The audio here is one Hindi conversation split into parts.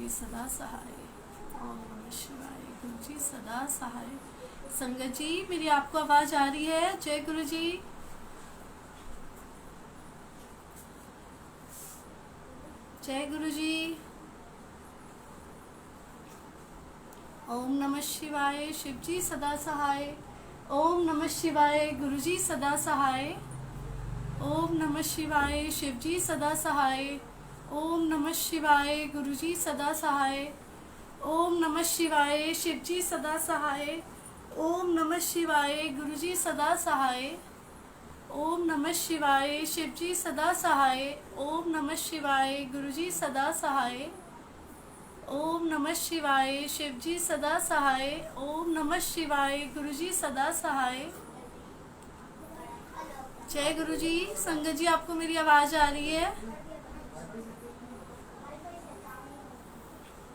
जी सदा सहाय। ओम नमः शिवाय। गुरु जी सदा सहाय। संगत जी मेरी आपको आवाज आ रही है? जय गुरु जी। जय गुरु जी। ओम नमः शिवाय। शिव जी सदा सहाय। ओम नमः शिवाय। गुरु जी सदा सहाय। ओम नमः शिवाय। शिव जी सदा सहाय। ओम नमः शिवाय। गुरु जी सदा सहाय। ओम नमः शिवाय। शिव जी सदा सहाय। ओम नमः शिवाय। गुरु जी सदा सहाय। ओम नमः शिवाय। शिव जी सदा सहाय। ओम नमः शिवाय। गुरु जी सदा सहाय। ओम नमः शिवाय। शिव जी सदा सहाय। ओम नमः शिवाय। गुरु जी सदा सहाय। जय गुरु जी। संगत जी आपको मेरी आवाज आ रही है?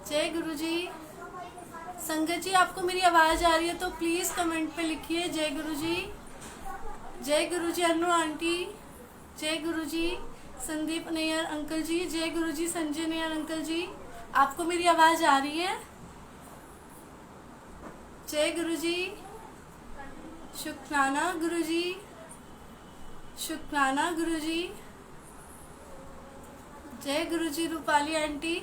जय गुरु जी। संगत जी आपको मेरी आवाज आ रही है तो प्लीज कमेंट पे लिखिए जय गुरु जी। जय गुरु जी अनु आंटी। जय गुरु जी संदीप नैयर अंकल जी। जय गुरु जी संजय नैयर अंकल जी। आपको मेरी आवाज आ रही है? जय गुरु जी। शुक्राना गुरु जी। शुक्राना गुरु जी। जय गुरु जी रूपाली आंटी,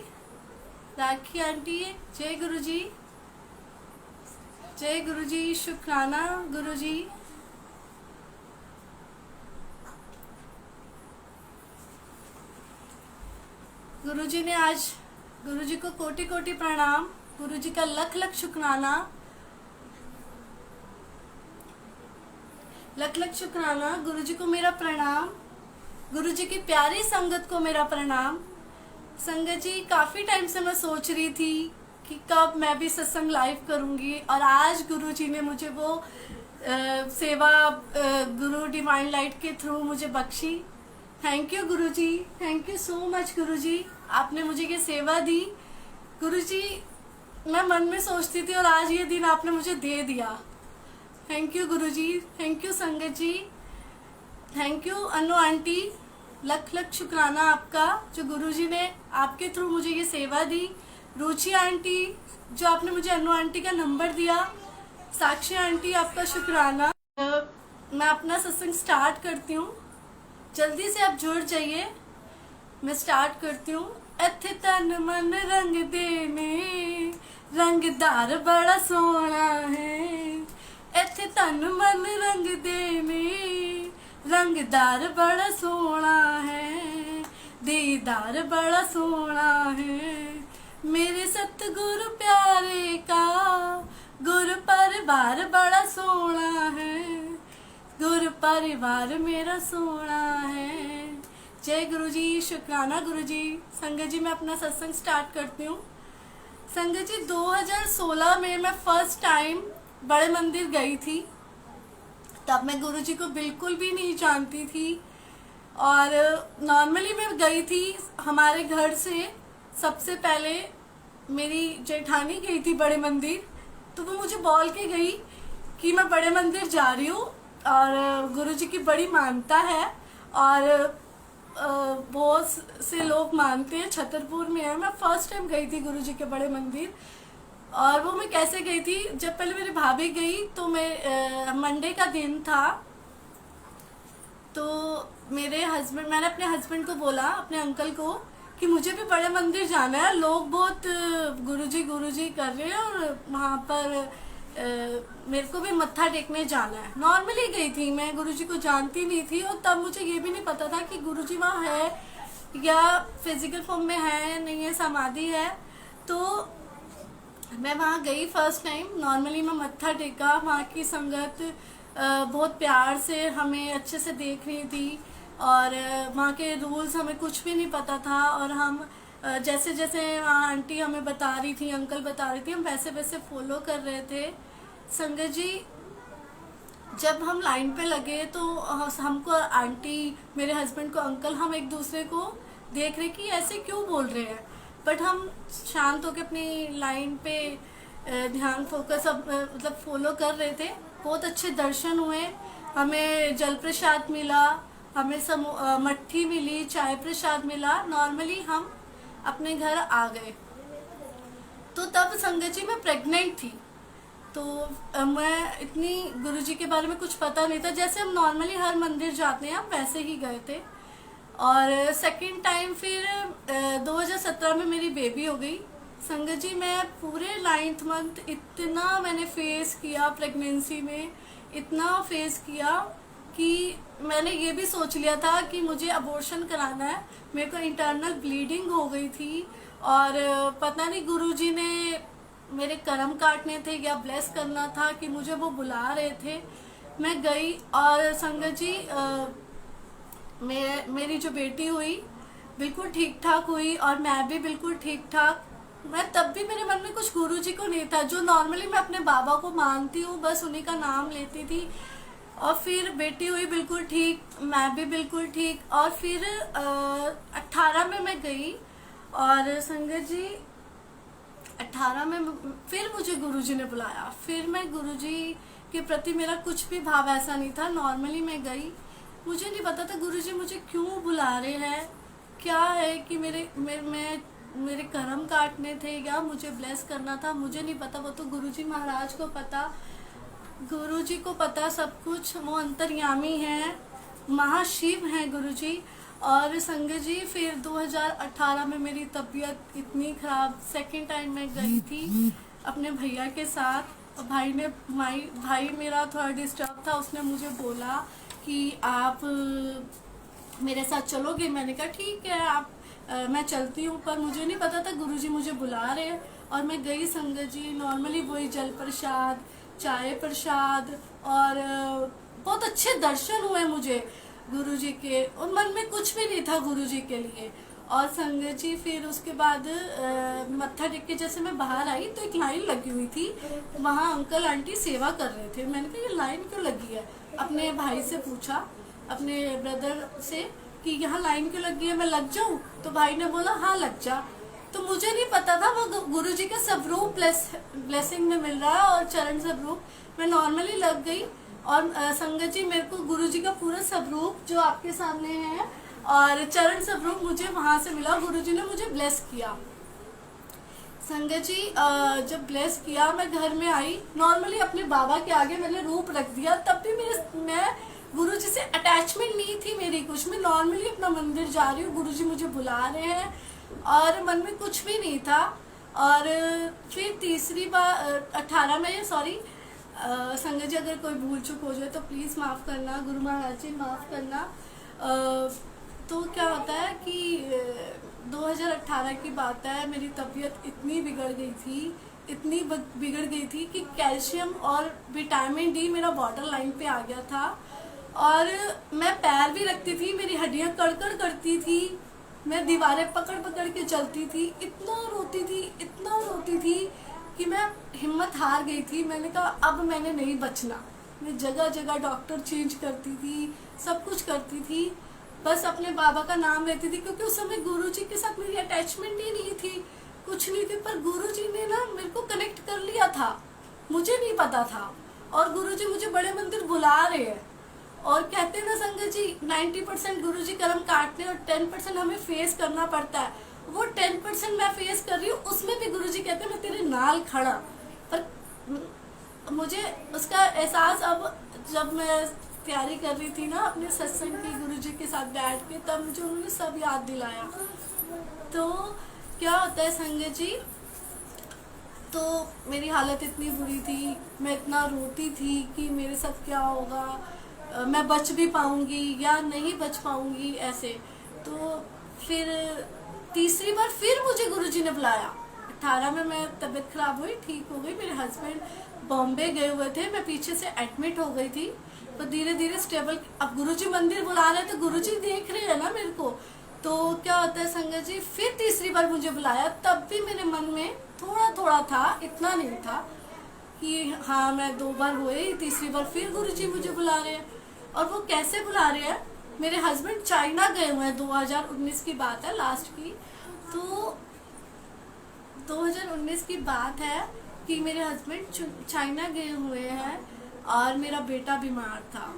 राखी आंटी। जय गुरु जी। जय गुरु जी। शुक्राना गुरु जी। गुरु जी ने आज, गुरु जी को कोटि कोटि प्रणाम। गुरु जी का लख लख शुक्राना। लख लख शुक्राना। गुरु जी को मेरा प्रणाम। गुरु जी की प्यारी संगत को मेरा प्रणाम। संगत जी काफी टाइम से मैं सोच रही थी कि कब मैं भी सत्संग लाइव करूंगी और आज गुरु जी ने मुझे वो सेवा गुरु डिवाइन लाइट के थ्रू मुझे Bakshi. Thank you Guru ji. Thank you so much गुरु जी। आपने मुझे ये सेवा दी। गुरु जी मैं मन में सोचती थी और आज ये दिन आपने मुझे दे दिया। Thank you Guru ji. Thank you Sangat ji. Thank you Anu aunty. लख लख शुक्राना आपका जो गुरुजी ने आपके थ्रू मुझे ये सेवा दी। रुचि आंटी जो आपने मुझे अनु आंटी का नंबर दिया। साक्षी आंटी आपका शुक्राना। मैं अपना सत्संग स्टार्ट करती हूँ, जल्दी से आप जुड़ जाइए। मैं स्टार्ट करती हूँ। इत्थे तन मन रंग देने रंगदार बड़ा सोना है। इत्थे तन मन रंग देने रंगदार बड़ा सोना है। दीदार बड़ा सोना है। मेरे सतगुरु प्यारे का गुरु परिवार बड़ा सोना है। गुरु परिवार मेरा सोना है। जय गुरु जी। शुक्राना गुरु जी। संगत जी मैं अपना सत्संग स्टार्ट करती हूँ। संगत जी 2016 में मैं फर्स्ट टाइम बड़े मंदिर गई थी। तब मैं गुरु जी को बिल्कुल भी नहीं जानती थी और नॉर्मली मैं गई थी हमारे घर से। सबसे पहले मेरी जेठानी गई थी बड़े मंदिर, तो वो मुझे बोल के गई कि मैं बड़े मंदिर जा रही हूँ और गुरु जी की बड़ी मानता है और बहुत से लोग मानते हैं। छतरपुर में है। मैं फर्स्ट टाइम गई थी गुरु जी के बड़े मंदिर। और वो मैं कैसे गई थी, जब पहले मेरी भाभी गई तो मैं मंडे का दिन था, तो मेरे हस्बैंड, मैंने अपने हस्बैंड को बोला, अपने अंकल को, कि मुझे भी बड़े मंदिर जाना है। लोग बहुत गुरुजी कर रहे हैं और वहाँ पर मेरे को भी मत्था टेकने जाना है। नॉर्मली गई थी मैं, गुरुजी को जानती नहीं थी और तब मुझे ये भी नहीं पता था कि गुरुजी वहाँ है या फिजिकल फॉर्म में है नहीं है, समाधि है। तो मैं वहाँ गई फर्स्ट टाइम। नॉर्मली मैं मत्था टेका। वहाँ की संगत बहुत प्यार से हमें अच्छे से देख रही थी और वहाँ के रूल्स हमें कुछ भी नहीं पता था और हम जैसे जैसे वहाँ आंटी हमें बता रही थी, अंकल बता रही थी, हम वैसे वैसे फॉलो कर रहे थे। संगत जी जब हम लाइन पे लगे तो हमको आंटी, मेरे हस्बैंड को अंकल, हम एक दूसरे को देख रहे कि ऐसे क्यों बोल रहे हैं, बट हम शांत होकर अपनी लाइन पे ध्यान फोकस मतलब फॉलो कर रहे थे। बहुत अच्छे दर्शन हुए। हमें जल प्रसाद मिला, हमें मट्ठी मिली, चाय प्रसाद मिला। नॉर्मली हम अपने घर आ गए। तो तब संगत जी मैं प्रेग्नेंट थी। तो मैं इतनी गुरुजी के बारे में कुछ पता नहीं था, जैसे हम नॉर्मली हर मंदिर जाते हैं हम वैसे ही गए थे। और सेकंड टाइम फिर 2017 में मेरी बेबी हो गई। संगत जी मैं पूरे 9th मंथ इतना मैंने फेस किया प्रेगनेंसी में, इतना फेस किया कि मैंने ये भी सोच लिया था कि मुझे अबॉर्शन कराना है। मेरे को इंटरनल ब्लीडिंग हो गई थी और पता नहीं गुरुजी ने मेरे कर्म काटने थे या ब्लेस करना था कि मुझे वो बुला रहे थे। मैं गई और संगत जी मेरी जो बेटी हुई बिल्कुल ठीक ठाक हुई और मैं भी बिल्कुल ठीक ठाक। मैं तब भी मेरे मन में कुछ गुरुजी को नहीं था, जो नॉर्मली मैं अपने बाबा को मानती हूँ, बस उन्हीं का नाम लेती थी। और फिर बेटी हुई बिल्कुल ठीक, मैं भी बिल्कुल ठीक। और फिर 18 में मैं गई और संगत जी 18 में फिर मुझे गुरुजी ने बुलाया। फिर मैं गुरुजी के प्रति मेरा कुछ भी भाव ऐसा नहीं था, नॉर्मली मैं गई। मुझे नहीं पता था गुरुजी मुझे क्यों बुला रहे हैं, क्या है कि मेरे कर्म काटने थे या मुझे ब्लेस करना था, मुझे नहीं पता। वो तो गुरुजी महाराज को पता, गुरुजी को पता सब कुछ। वो अंतर्यामी हैं, महाशिव हैं गुरुजी। और संगत जी फिर 2018 में मेरी तबीयत इतनी खराब, सेकंड टाइम मैं गई थी अपने भैया के साथ। भाई मेरा थोड़ा डिस्टर्ब था, उसने मुझे बोला कि आप मेरे साथ चलोगे। मैंने कहा ठीक है आप मैं चलती हूँ, पर मुझे नहीं पता था गुरुजी मुझे बुला रहे हैं। और मैं गई संगत जी, नॉर्मली वही जल प्रसाद, चाय प्रसाद और बहुत अच्छे दर्शन हुए मुझे गुरुजी के, और मन में कुछ भी नहीं था गुरुजी के लिए। और संगत जी फिर उसके बाद मत्था टेक के जैसे मैं बाहर आई तो एक लाइन लगी हुई थी, वहाँ अंकल आंटी सेवा कर रहे थे। मैंने कहा ये लाइन क्यों लगी है, अपने भाई से पूछा, अपने ब्रदर से कि यहाँ लाइन क्यों लगी है, मैं लग जाऊँ? तो भाई ने बोला हाँ लग जा। तो मुझे नहीं पता था वो गुरुजी का स्वरूप ब्लेसिंग में मिल रहा है और चरण स्वरूप। मैं नॉर्मली लग गई और संगत जी मेरे को गुरुजी का पूरा स्वरूप जो आपके सामने है और चरण स्वरूप मुझे वहां से मिला। गुरुजी ने मुझे ब्लेस किया। संगत जी जब ब्लेस किया मैं घर में आई, नॉर्मली अपने बाबा के आगे मैंने रूप रख दिया। तब भी मैं गुरुजी से अटैचमेंट नहीं थी मेरी कुछ। मैं नॉर्मली अपना मंदिर जा रही हूँ, गुरुजी मुझे बुला रहे हैं और मन में कुछ भी नहीं था। और फिर तीसरी बार 18 में, सॉरी संगत जी अगर कोई भूल चूक हो जाए तो प्लीज़ माफ़ करना, गुरु महाराज जी माफ़ करना। तो क्या होता है कि 2018 की बात है, मेरी तबीयत इतनी बिगड़ गई थी कि कैल्शियम और विटामिन डी मेरा बॉर्डर लाइन पे आ गया था। और मैं पैर भी रखती थी, मेरी हड्डियाँ कड़कड़ करती थी, मैं दीवारें पकड़ पकड़ के चलती थी, इतना रोती थी कि मैं हिम्मत हार गई थी। मैंने कहा अब मैंने नहीं बचना। मैं जगह जगह डॉक्टर चेंज करती थी, सब कुछ करती थी, बस अपने बाबा का नाम लेती थी, क्योंकि उस समय गुरुजी के साथ मेरी अटैचमेंट ही नहीं थी, कुछ नहीं थी। पर गुरुजी ने ना मेरे को कनेक्ट कर लिया था, मुझे नहीं पता था। और गुरुजी मुझे बड़े मंदिर बुला रहे हैं और कहते हैं ना संगत जी 90% गुरुजी कर्म काटते हैं और 10% हमें फेस करना पड़ता है। वो 10% मैं फेस कर रही हूँ, उसमें भी गुरुजी कहते हैं मैं तेरे नाल खड़ा। पर मुझे उसका एहसास अब जब मैं तैयारी कर रही थी ना अपने सत्संग की गुरुजी के साथ बैठ के, तब मुझे उन्होंने सब याद दिलाया। तो क्या होता है संगत जी, तो मेरी हालत इतनी बुरी थी, मैं इतना रोती थी कि मेरे साथ क्या होगा, मैं बच भी पाऊंगी या नहीं बच पाऊंगी ऐसे। तो फिर तीसरी बार फिर मुझे गुरुजी ने बुलाया। 18 में मैं तबीयत खराब हुई, ठीक हो गई। मेरे हस्बैंड बॉम्बे गए हुए थे, मैं पीछे से एडमिट हो गई थी, तो धीरे धीरे स्टेबल। अब गुरुजी मंदिर बुला रहे तो गुरुजी देख रहे हैं ना मेरे को। तो क्या होता है संगत जी, फिर तीसरी बार मुझे बुलाया, तब भी मेरे मन में थोड़ा थोड़ा था, इतना नहीं था कि हाँ मैं 2 बार हुए, तीसरी बार फिर गुरुजी मुझे बुला रहे हैं। और वो कैसे बुला रहे हैं, मेरे हस्बैंड चाइना गए हुए हैं, 2019 की बात है लास्ट की। तो 2019 की बात है कि मेरे हस्बैंड चाइना गए हुए हैं और मेरा बेटा बीमार था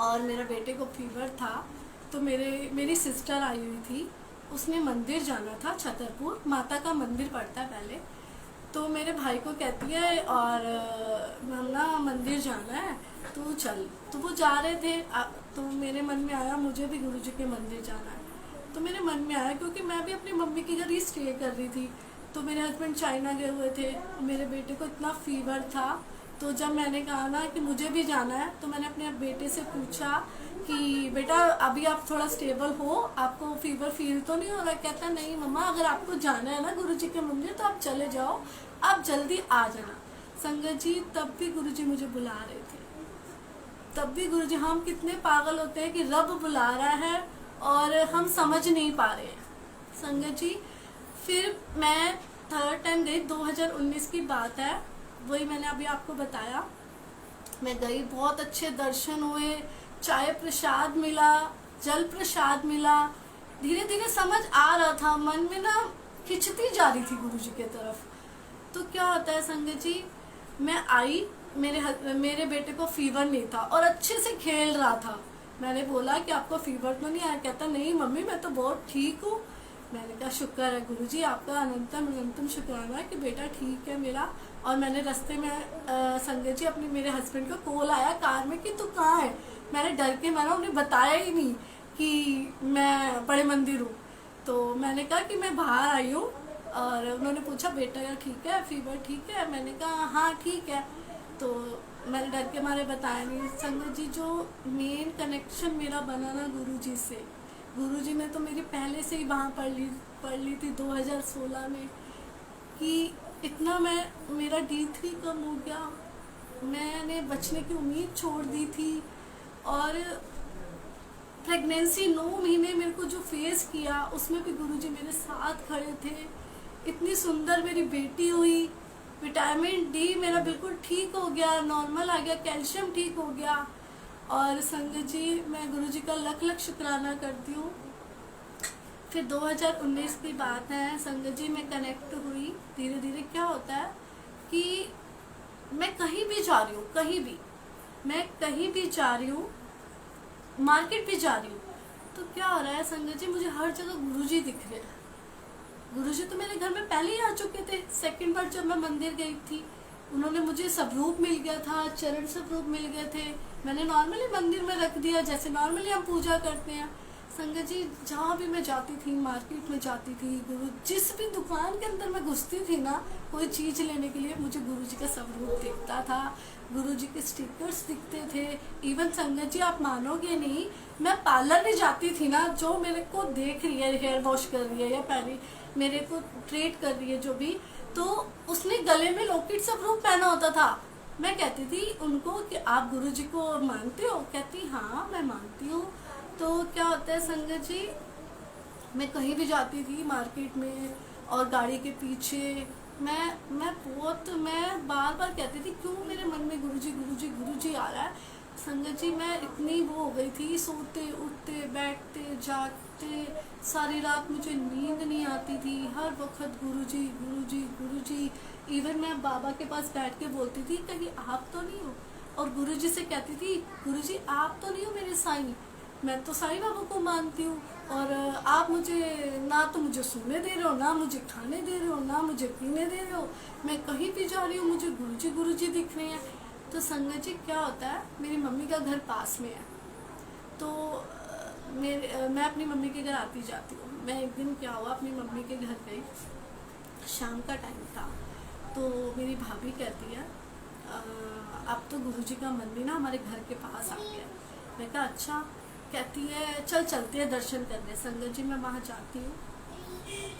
और मेरे बेटे को फीवर था। तो मेरी सिस्टर आई हुई थी उसने मंदिर जाना था, छतरपुर माता का मंदिर पड़ता है पहले। तो मेरे भाई को कहती है और हम ना मंदिर जाना है, तू चल। तो वो जा रहे थे, तो मेरे मन में आया मुझे भी गुरुजी के मंदिर जाना है। तो मेरे मन में आया क्योंकि मैं भी अपनी मम्मी के घर ही स्टे कर रही थी। तो मेरे हस्बैंड चाइना गए हुए थे, मेरे बेटे को इतना फीवर था। तो जब मैंने कहा ना कि मुझे भी जाना है, तो मैंने अपने बेटे से पूछा कि बेटा अभी आप थोड़ा स्टेबल हो, आपको फीवर फील तो नहीं हो रहा? कहता नहीं मम्मा, अगर आपको जाना है ना गुरुजी के मंदिर तो आप चले जाओ, आप जल्दी आ जाना। संगत जी तब भी गुरुजी मुझे बुला रहे थे, तब भी गुरुजी, हम कितने पागल होते हैं कि रब बुला रहा है और हम समझ नहीं पा रहे हैं। संगत जी फिर मैं थर्ड टाइम गई, 2019 की बात है, वही मैंने अभी आपको बताया। मैं गई, बहुत अच्छे दर्शन हुए, चाय प्रसाद मिला, जल प्रसाद मिला। धीरे धीरे समझ आ रहा था, मन में ना खिंचती जा रही थी गुरुजी की तरफ। तो क्या होता है संगत जी, मैं आई, मेरे बेटे को फीवर नहीं था और अच्छे से खेल रहा था। मैंने बोला कि आपको फीवर तो नहीं आया? कहता नहीं मम्मी मैं तो बहुत ठीक हूँ। मैंने कहा शुक्र है गुरुजी, आपका अनंतम अनंतम शुक्राना है कि बेटा ठीक है मेरा। और मैंने रास्ते में संगत जी अपने मेरे हस्बैंड का कॉल आया कार में कि तू कहाँ है। मैंने डर के मैंने उन्हें बताया ही नहीं कि मैं बड़े मंदिर हूँ। तो मैंने कहा कि मैं बाहर आई हूँ, और उन्होंने पूछा बेटा यार ठीक है, फीवर ठीक है? मैंने कहा हाँ ठीक है। तो मैंने डर के मारे बताया नहीं। संगत जी जो मेन कनेक्शन मेरा बना ना गुरुजी से, गुरुजी ने तो मेरी पहले से ही वहाँ पढ़ ली थी 2016 में कि इतना मेरा D3 कम हो गया, मैंने बचने की उम्मीद छोड़ दी थी। और प्रेगनेंसी 9 महीने मेरे को जो फेस किया उसमें भी गुरुजी मेरे साथ खड़े थे। इतनी सुंदर मेरी बेटी हुई, विटामिन D मेरा बिल्कुल ठीक हो गया, नॉर्मल आ गया, कैल्शियम ठीक हो गया। और संगत जी मैं गुरुजी का लख लख शुक्राना करती हूँ। फिर 2019 की बात है संगत जी, मैं कनेक्ट हुई धीरे धीरे। क्या होता है कि मैं कहीं भी जा रही हूँ, मैं कहीं भी जा रही हूँ, मार्केट भी जा रही हूँ, तो क्या हो रहा है संगत जी, मुझे हर जगह गुरुजी दिख रहे हैं। गुरुजी तो मेरे घर में पहले ही आ चुके थे। सेकंड बार जब मैं मंदिर गई थी उन्होंने मुझे स्वरूप मिल गया था, चरण स्वरूप मिल गए थे। मैंने नॉर्मली मंदिर में रख दिया जैसे नॉर्मली हम पूजा करते हैं। संगत जी जहाँ भी मैं जाती थी, मार्केट में जाती थी, जिस भी दुकान के अंदर मैं घुसती थी ना कोई चीज़ लेने के लिए, मुझे गुरुजी का स्वरूप दिखता था, गुरुजी के स्टिकर्स दिखते थे। इवन संगत जी आप मानोगे नहीं, मैं पार्लर में जाती थी ना, जो मेरे को देख रही है, हेयर वॉश कर रही है या पहले मेरे को ट्रीट कर रही है जो भी, तो उसने गले में लॉकेट स्वरूप पहना होता था। मैं कहती थी उनको कि आप गुरुजी को मानते हो? कहती हाँ मैं मानती हूँ। तो क्या होता है संगत जी, मैं कहीं भी जाती थी मार्केट में और गाड़ी के पीछे मैं बार बार कहती थी क्यों मेरे मन में गुरुजी गुरुजी गुरुजी आ रहा है। संगत जी मैं इतनी वो हो गई थी, सोते उठते बैठते जागते सारी रात मुझे नींद नहीं आती थी, हर वक्त गुरुजी गुरुजी गुरुजी। इवन मैं बाबा के पास बैठ के बोलती थी कहीं आप तो नहीं हो, और गुरुजी से कहती थी गुरुजी आप तो नहीं हो मेरे साईं, मैं तो साईं बाबा को मानती हूँ, और आप मुझे ना तो मुझे सोने दे रहे हो, ना मुझे खाने दे रहे हो, ना मुझे पीने दे रहे हो, मैं कहीं भी जा रही हूँ मुझे गुरुजी गुरुजी दिख रहे हैं। तो संगत जी क्या होता है, मेरी मम्मी का घर पास में है, तो मैं अपनी मम्मी के घर आती जाती हूँ। मैं एक दिन क्या हुआ, अपनी मम्मी के घर गई, शाम का टाइम था, तो मेरी भाभी कहती है अब तो गुरुजी का मंदिर ना हमारे घर के पास आ गया। मैं कहा अच्छा। कहती है चल चलते हैं दर्शन करने। संगत जी मैं वहाँ जाती हूँ,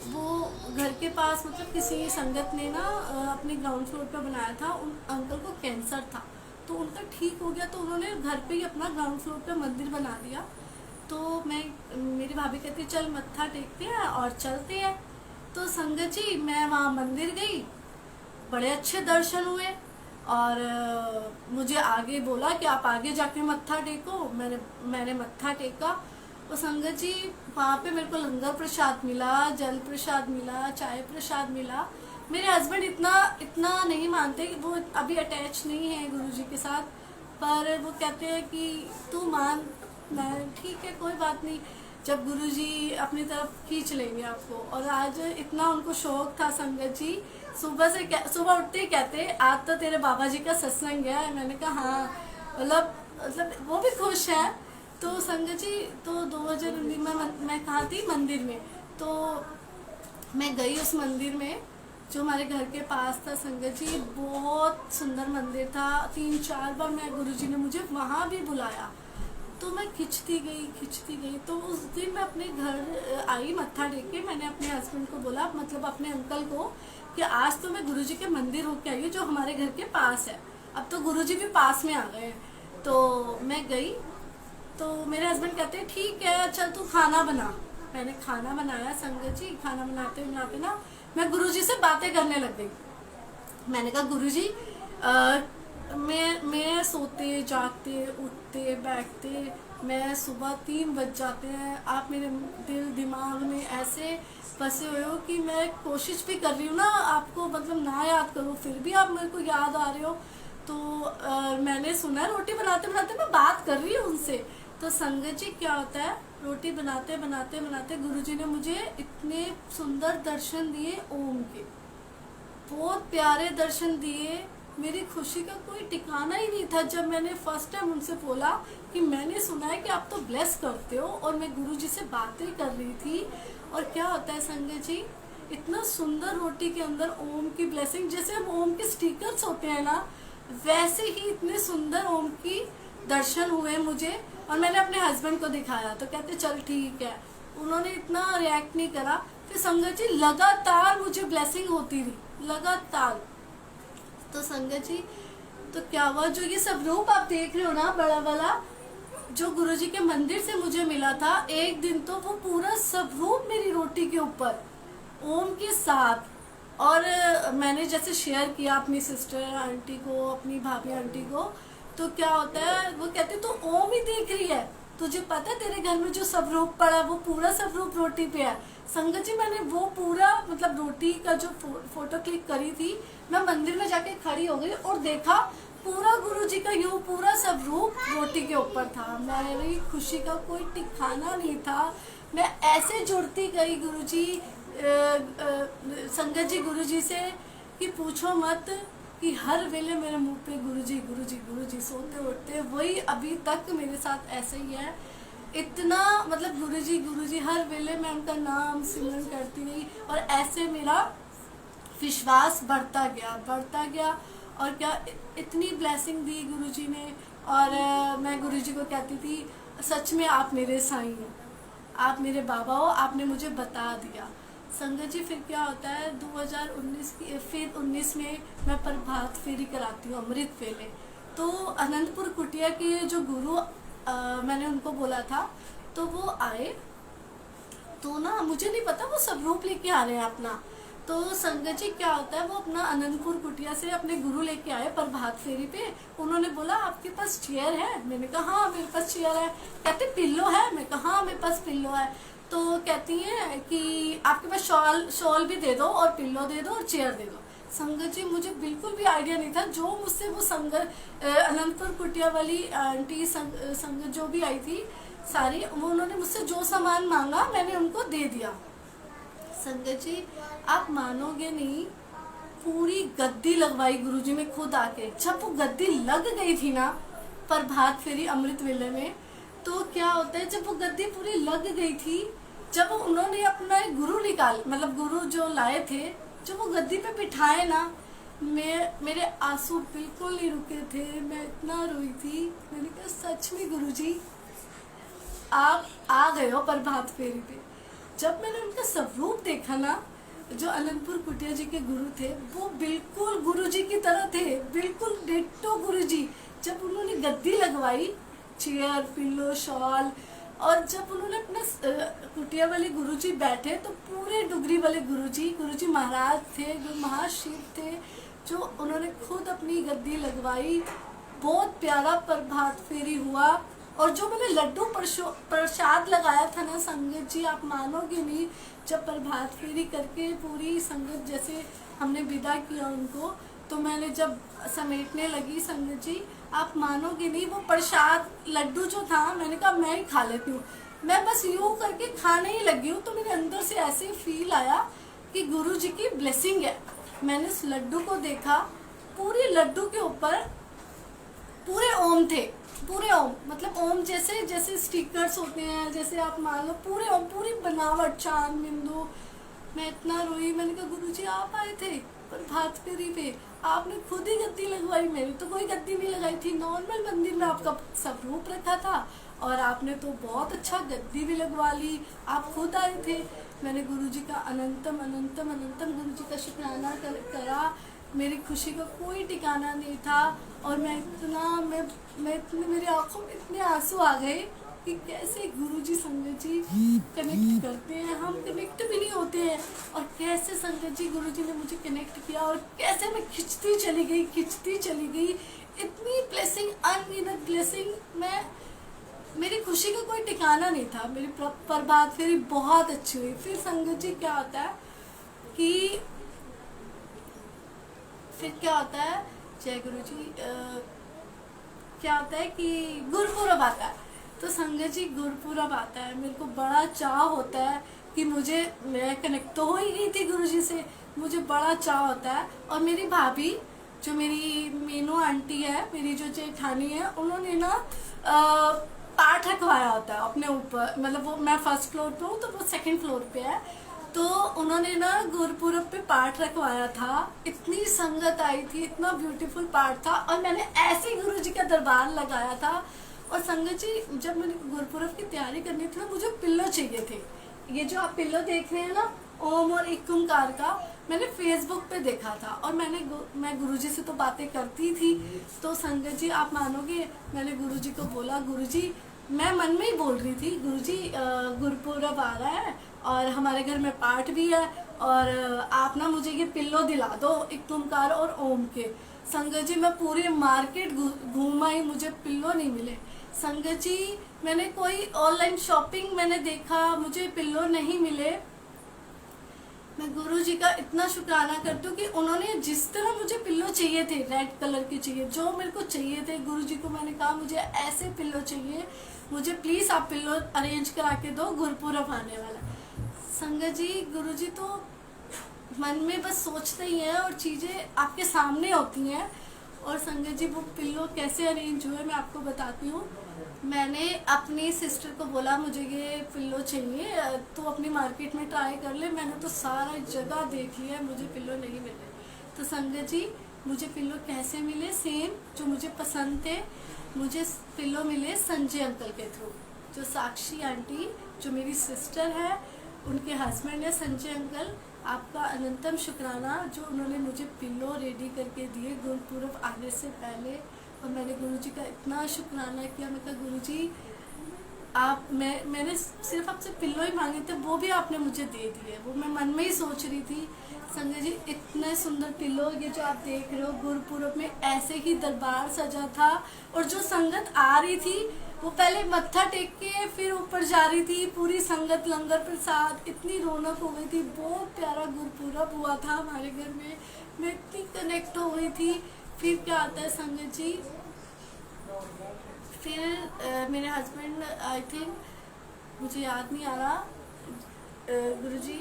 वो घर के पास मतलब किसी संगत ने ना अपने ग्राउंड फ्लोर पर बनाया था। उन अंकल को कैंसर था तो उनका ठीक हो गया, तो उन्होंने घर पे ही अपना ग्राउंड फ्लोर पे मंदिर बना दिया। तो मेरी भाभी कहती है चल मत्था टेकते हैं और चलते हैं। तो संगत जी मैं वहाँ मंदिर गई, बड़े अच्छे दर्शन हुए, और मुझे आगे बोला कि आप आगे जाके मत्था टेको। मैंने मत्था टेका। और संगत जी वहाँ पे मेरे को लंगर प्रसाद मिला, जल प्रसाद मिला, चाय प्रसाद मिला। मेरे हस्बैंड इतना नहीं मानते कि वो अभी अटैच नहीं है गुरुजी के साथ, पर वो कहते हैं कि तू मान। मैं ठीक है कोई बात नहीं। जब गुरुजी अपनी तरफ खींच लेंगे आपको। और आज इतना उनको शौक था संगत जी, सुबह उठते ही कहते आज तो तेरे बाबा जी का सत्संग है। मैंने कहा हाँ, मतलब वो भी खुश है। तो संगत जी, तो 2019 में मैं कहाँ थी, मंदिर में। तो मैं गई उस मंदिर में जो हमारे घर के पास था। संगत जी बहुत सुंदर मंदिर था, 3-4 बार मैं गुरुजी ने मुझे वहाँ भी बुलाया। तो मैं खिंचती गई। तो उस दिन मैं अपने घर आई मत्था टेक के। मैंने अपने हस्बैंड को बोला, मतलब अपने अंकल को, कि आज तो मैं गुरुजी के मंदिर होके आई हूँ जो हमारे घर के पास है। अब तो गुरुजी भी पास में आ गए हैं। तो मैं गई, तो मेरे हस्बैंड कहते हैं ठीक है चल तू खाना बना। मैंने खाना बनाया। संगत जी खाना बनाते बनाते ना मैं गुरुजी से बातें करने लग गई। मैंने कहा गुरुजी, मैं सोते जागते उठते बैठते मैं सुबह 3 बज जाते हैं, आप मेरे दिल दिमाग में ऐसे फंसे हुए हो कि मैं कोशिश भी कर रही हूँ ना आपको, मतलब ना याद करूँ, फिर भी आप मेरे को याद आ रहे हो। तो मैंने सुना है रोटी बनाते बनाते मैं बात कर रही हूँ उनसे। तो संगत जी क्या होता है, रोटी बनाते बनाते गुरुजी ने मुझे इतने सुंदर दर्शन दिए ओम के, बहुत प्यारे दर्शन दिए। मेरी खुशी का कोई ठिकाना ही नहीं था जब मैंने फर्स्ट टाइम उनसे बोला कि मैंने सुना है कि आप तो ब्लेस करते हो, और मैं गुरुजी से बातें कर रही थी। और क्या होता है संगत जी, इतना सुंदर रोटी के अंदर ओम की ब्लेसिंग, जैसे हम ओम के स्टिकर्स होते हैं ना, वैसे ही इतने सुंदर ओम की दर्शन हुए मुझे। और मैंने अपने हस्बैंड को दिखाया तो कहते चल ठीक है, उन्होंने इतना रिएक्ट नहीं करा। फिर संगत जी लगातार मुझे ब्लेसिंग होती रही, लगातार। तो संगत जी, तो क्या हुआ, जो ये सब रूप आप देख रहे हो ना बड़ा वाला, जो गुरुजी के मंदिर से मुझे मिला था, एक दिन तो वो पूरा सब रूप मेरी रोटी के ऊपर ओम के साथ। और मैंने जैसे शेयर किया अपनी सिस्टर आंटी को, अपनी भाभी आंटी को, तो क्या होता है वो कहते तो ओम ही देख रही है, तुझे पता है तेरे घर में जो सब रूप पड़ा वो पूरा सब रूप रोटी पे है। संगत जी मैंने वो पूरा मतलब रोटी का जो फोटो क्लिक करी थी, मैं मंदिर में जाके खड़ी हो गई और देखा पूरा गुरुजी का यूं पूरा सब रूप रोटी के ऊपर था। मेरी खुशी का कोई ठिकाना नहीं था। मैं ऐसे जुड़ती गई गुरुजी, संगत जी गुरुजी से कि पूछो मत, कि हर वेले मेरे मुंह पे गुरुजी गुरुजी गुरुजी, सोते उठते वही अभी तक मेरे साथ ऐसे ही है। इतना मतलब गुरुजी गुरुजी हर वेले मैं उनका नाम सिमरन करती रही, और ऐसे मेरा विश्वास बढ़ता गया। और क्या इतनी ब्लेसिंग दी गुरुजी ने। और मैं गुरुजी को कहती थी सच में आप मेरे साईं हो, आप मेरे बाबा हो, आपने मुझे बता दिया। संगत जी फिर क्या होता है, 2019 की फिर 19 में मैं प्रभात फेरी कराती हूँ, अमृत वेले। तो अनंतपुर कुटिया के जो गुरु मैंने उनको बोला था, तो वो आए। तो ना मुझे नहीं पता वो सब रूप लेके आ रहे हैं अपना। तो संगत जी क्या होता है, वो अपना अनंतपुर कुटिया से अपने गुरु लेके आए प्रभात फेरी पे। उन्होंने बोला आपके पास चेयर है? मैंने कहा हाँ मेरे पास चेयर है। कहते पिल्लो है? मैं कहा हाँ मेरे पास पिल्लो है। तो कहती है कि आपके पास शॉल भी दे दो और पिल्लो दे दो और चेयर दे दो। संगत जी मुझे बिल्कुल भी आइडिया नहीं था। जो मुझसे वो संगत अनंतपुर कुटिया वाली आंटी संगत जो भी आई थी सारी, वो उन्होंने मुझसे जो सामान मांगा मैंने उनको दे दिया। संगत जी आप मानोगे नहीं, पूरी गद्दी लगवाई गुरुजी ने खुद आके। जब वो गद्दी लग गई थी ना प्रभात फेरी अमृत वेले में, तो क्या होता है जब वो गद्दी पूरी लग गई थी, जब उन्होंने अपना एक गुरु निकाल मतलब गुरु जो लाए थे, जब वो गद्दी पे बिठाए ना, मेरे आंसू बिल्कुल नहीं रुके थे। मैं इतना रोई थी। मैंने कहा सच में गुरुजी आप आ गए हो प्रभात फेरी पे। जब मैंने उनका स्वरूप देखा ना, जो अनंतपुर कुटिया जी के गुरु थे, वो बिल्कुल गुरुजी की तरह थे, बिल्कुल डिट्टो गुरुजी। जब उन्होंने गद्दी लगवाई, चेयर पिल्लो शॉल, और जब उन्होंने अपना कुटिया वाले गुरुजी बैठे, तो पूरे डुगरी वाले गुरुजी महाराज थे, जो महाशिव थे, जो उन्होंने खुद अपनी गद्दी लगवाई। बहुत प्यारा प्रभात फेरी हुआ। और जो मैंने लड्डू प्रसाद लगाया था ना संगत जी, आप मानोगे नहीं, जब प्रभात फेरी करके पूरी संगत जैसे हमने विदा किया उनको, तो मैंने जब समेटने लगी संगत जी, आप मानोगे नहीं, वो प्रसाद लड्डू जो था मैंने कहा मैं ही खा लेती हूँ। मैं बस यूं करके खाने ही लगी हूँ, तो मेरे अंदर से ऐसे फील आया कि गुरुजी की ब्लेसिंग है। मैंने उस लड्डू को देखा, पूरे लड्डू के ऊपर पूरे ओम थे, पूरे ओम, मतलब ओम जैसे जैसे स्टिकर्स होते हैं, जैसे आप मान लो पूरे ओम, पूरी बनावट, चांद बिंदु। मैं इतना रोई, मैंने कहा गुरुजी आप आए थे प्रभात फेरी पे, आपने खुद ही गद्दी लगवाई, मेरी तो कोई गद्दी नहीं लगाई थी, नॉर्मल मंदिर में आपका स्वरूप रखा था और आपने तो बहुत अच्छा गद्दी भी लगवा ली, आप खुद आए थे। मैंने गुरुजी का अनंतम अनंतम अनंतम गुरुजी का शुक्राना करा। मेरी खुशी का कोई ठिकाना नहीं था और मैं इतने, मेरी आंखों में इतने आंसू आ गए कि कैसे गुरुजी संगत जी कनेक्ट करते हैं, हम कनेक्ट भी नहीं होते हैं, और कैसे संगत जी गुरुजी ने मुझे कनेक्ट किया और कैसे मैं खिंचती चली गई। इतनी ब्लेसिंग, अनगिनत ब्लेसिंग। मेरी खुशी का कोई ठिकाना नहीं था। मेरी प्रभात फेरी बहुत अच्छी हुई। फिर संगत जी क्या होता है कि जय गुरु जी, क्या होता है कि गुरुपुरब आता है, तो संगत जी गुरुपुरब आता है, मेरे को बड़ा चाह होता है कि मैं कनेक्ट तो हो ही गई थी गुरुजी से, मुझे बड़ा चाह होता है। और मेरी भाभी, जो मेरी मीनू आंटी है, मेरी जो जेठानी है, उन्होंने ना पाठ रखवाया होता है अपने ऊपर, मतलब वो, मैं फर्स्ट फ्लोर पे हूँ तो वो सेकंड फ्लोर पे है, तो उन्होंने ना गुरुपुरब पे पाठ रखवाया था। इतनी संगत आई थी, इतना ब्यूटीफुल पाठ था, और मैंने ऐसे ही गुरुजी का दरबार लगाया था। और संगत जी, जब मैंने गुरुपुरब की तैयारी करनी थी ना, मुझे पिल्लो चाहिए थे। ये जो आप पिल्लो देख रहे हैं ना, ओम और एक ओंकार का, मैंने फेसबुक पे देखा था, और मैं गुरुजी से तो बातें करती थी। तो संगत जी आप मानोगे, मैंने गुरुजी को बोला, गुरुजी, मैं मन में ही बोल रही थी, गुरुजी गुरुपुरब आ रहा है और हमारे घर में पाठ भी है, और आप ना मुझे ये पिल्लो दिला दो, एक ओंकार और ओम के। संगत जी मैं पूरी मार्केट घूमा ही, मुझे पिल्लो नहीं मिले। संगत जी मैंने कोई ऑनलाइन शॉपिंग मैंने देखा, मुझे पिल्लो नहीं मिले। मैं गुरु जी का इतना शुक्राना करती हूँ कि उन्होंने जिस तरह मुझे पिल्लो चाहिए थे, रेड कलर के चाहिए, जो मेरे को चाहिए थे, गुरु जी को मैंने कहा मुझे ऐसे पिल्लो चाहिए, मुझे प्लीज़ आप पिल्लो अरेंज करा के दो, गुरुपुरब आने वाला। संगत जी, गुरु जी तो मन में बस सोचते ही हैं और चीज़ें आपके सामने होती हैं। और संगत जी वो पिल्लो कैसे अरेंज हुए मैं आपको बताती हूँ। मैंने अपनी सिस्टर को बोला मुझे ये पिल्लो चाहिए, तो अपनी मार्केट में ट्राई कर ले। मैंने तो सारा जगह देख लिया, मुझे पिल्लो नहीं मिले। तो संगत जी मुझे पिल्लो कैसे मिले, सेम जो मुझे पसंद थे, मुझे पिल्लो मिले संजय अंकल के थ्रू। जो साक्षी आंटी जो मेरी सिस्टर है, उनके हस्बैंड है संजय अंकल, आपका अनंतम शुक्राना जो उन्होंने मुझे पिल्लो रेडी करके दिए गुरुपुरब आने से पहले। और मैंने गुरुजी का इतना शुक्राना किया, मैं कहा गुरुजी आप, मैंने सिर्फ आपसे पिल्लो ही मांगे थे, वो भी आपने मुझे दे दिए। वो मैं मन में ही सोच रही थी। संजय जी इतने सुंदर पिल्लो, ये जो आप देख रहे हो, गुरुपुरब में ऐसे ही दरबार सजा था। और जो संगत आ रही थी वो पहले मत्था टेक के फिर ऊपर जा रही थी, पूरी संगत लंगर प्रसाद, इतनी रौनक हो गई थी। बहुत प्यारा गुरुपुरब हुआ था हमारे घर में, मैं इतनी कनेक्ट हो गई थी। फिर क्या आता है संगत जी, फिर मेरे हस्बैंड, आई थिंक मुझे याद नहीं आ रहा, गुरुजी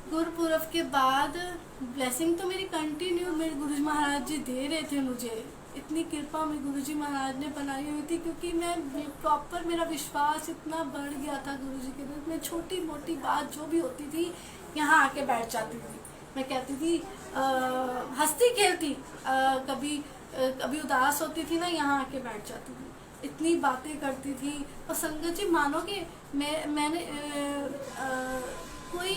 गुरुपुरब के बाद ब्लेसिंग तो मेरी कंटिन्यू मेरे गुरुजी महाराज जी दे रहे थे मुझे। इतनी कृपा में गुरुजी महाराज ने बनाई हुई थी, क्योंकि मैं प्रॉपर, मेरा विश्वास इतना बढ़ गया था गुरुजी के प्रति। मैं छोटी मोटी बात जो भी होती थी यहाँ आके बैठ जाती थी। मैं कहती थी हंसती खेलती, कभी उदास होती थी ना, यहाँ आके बैठ जाती थी, इतनी बातें करती थी। और संगत जी मानोगे, मैंने कोई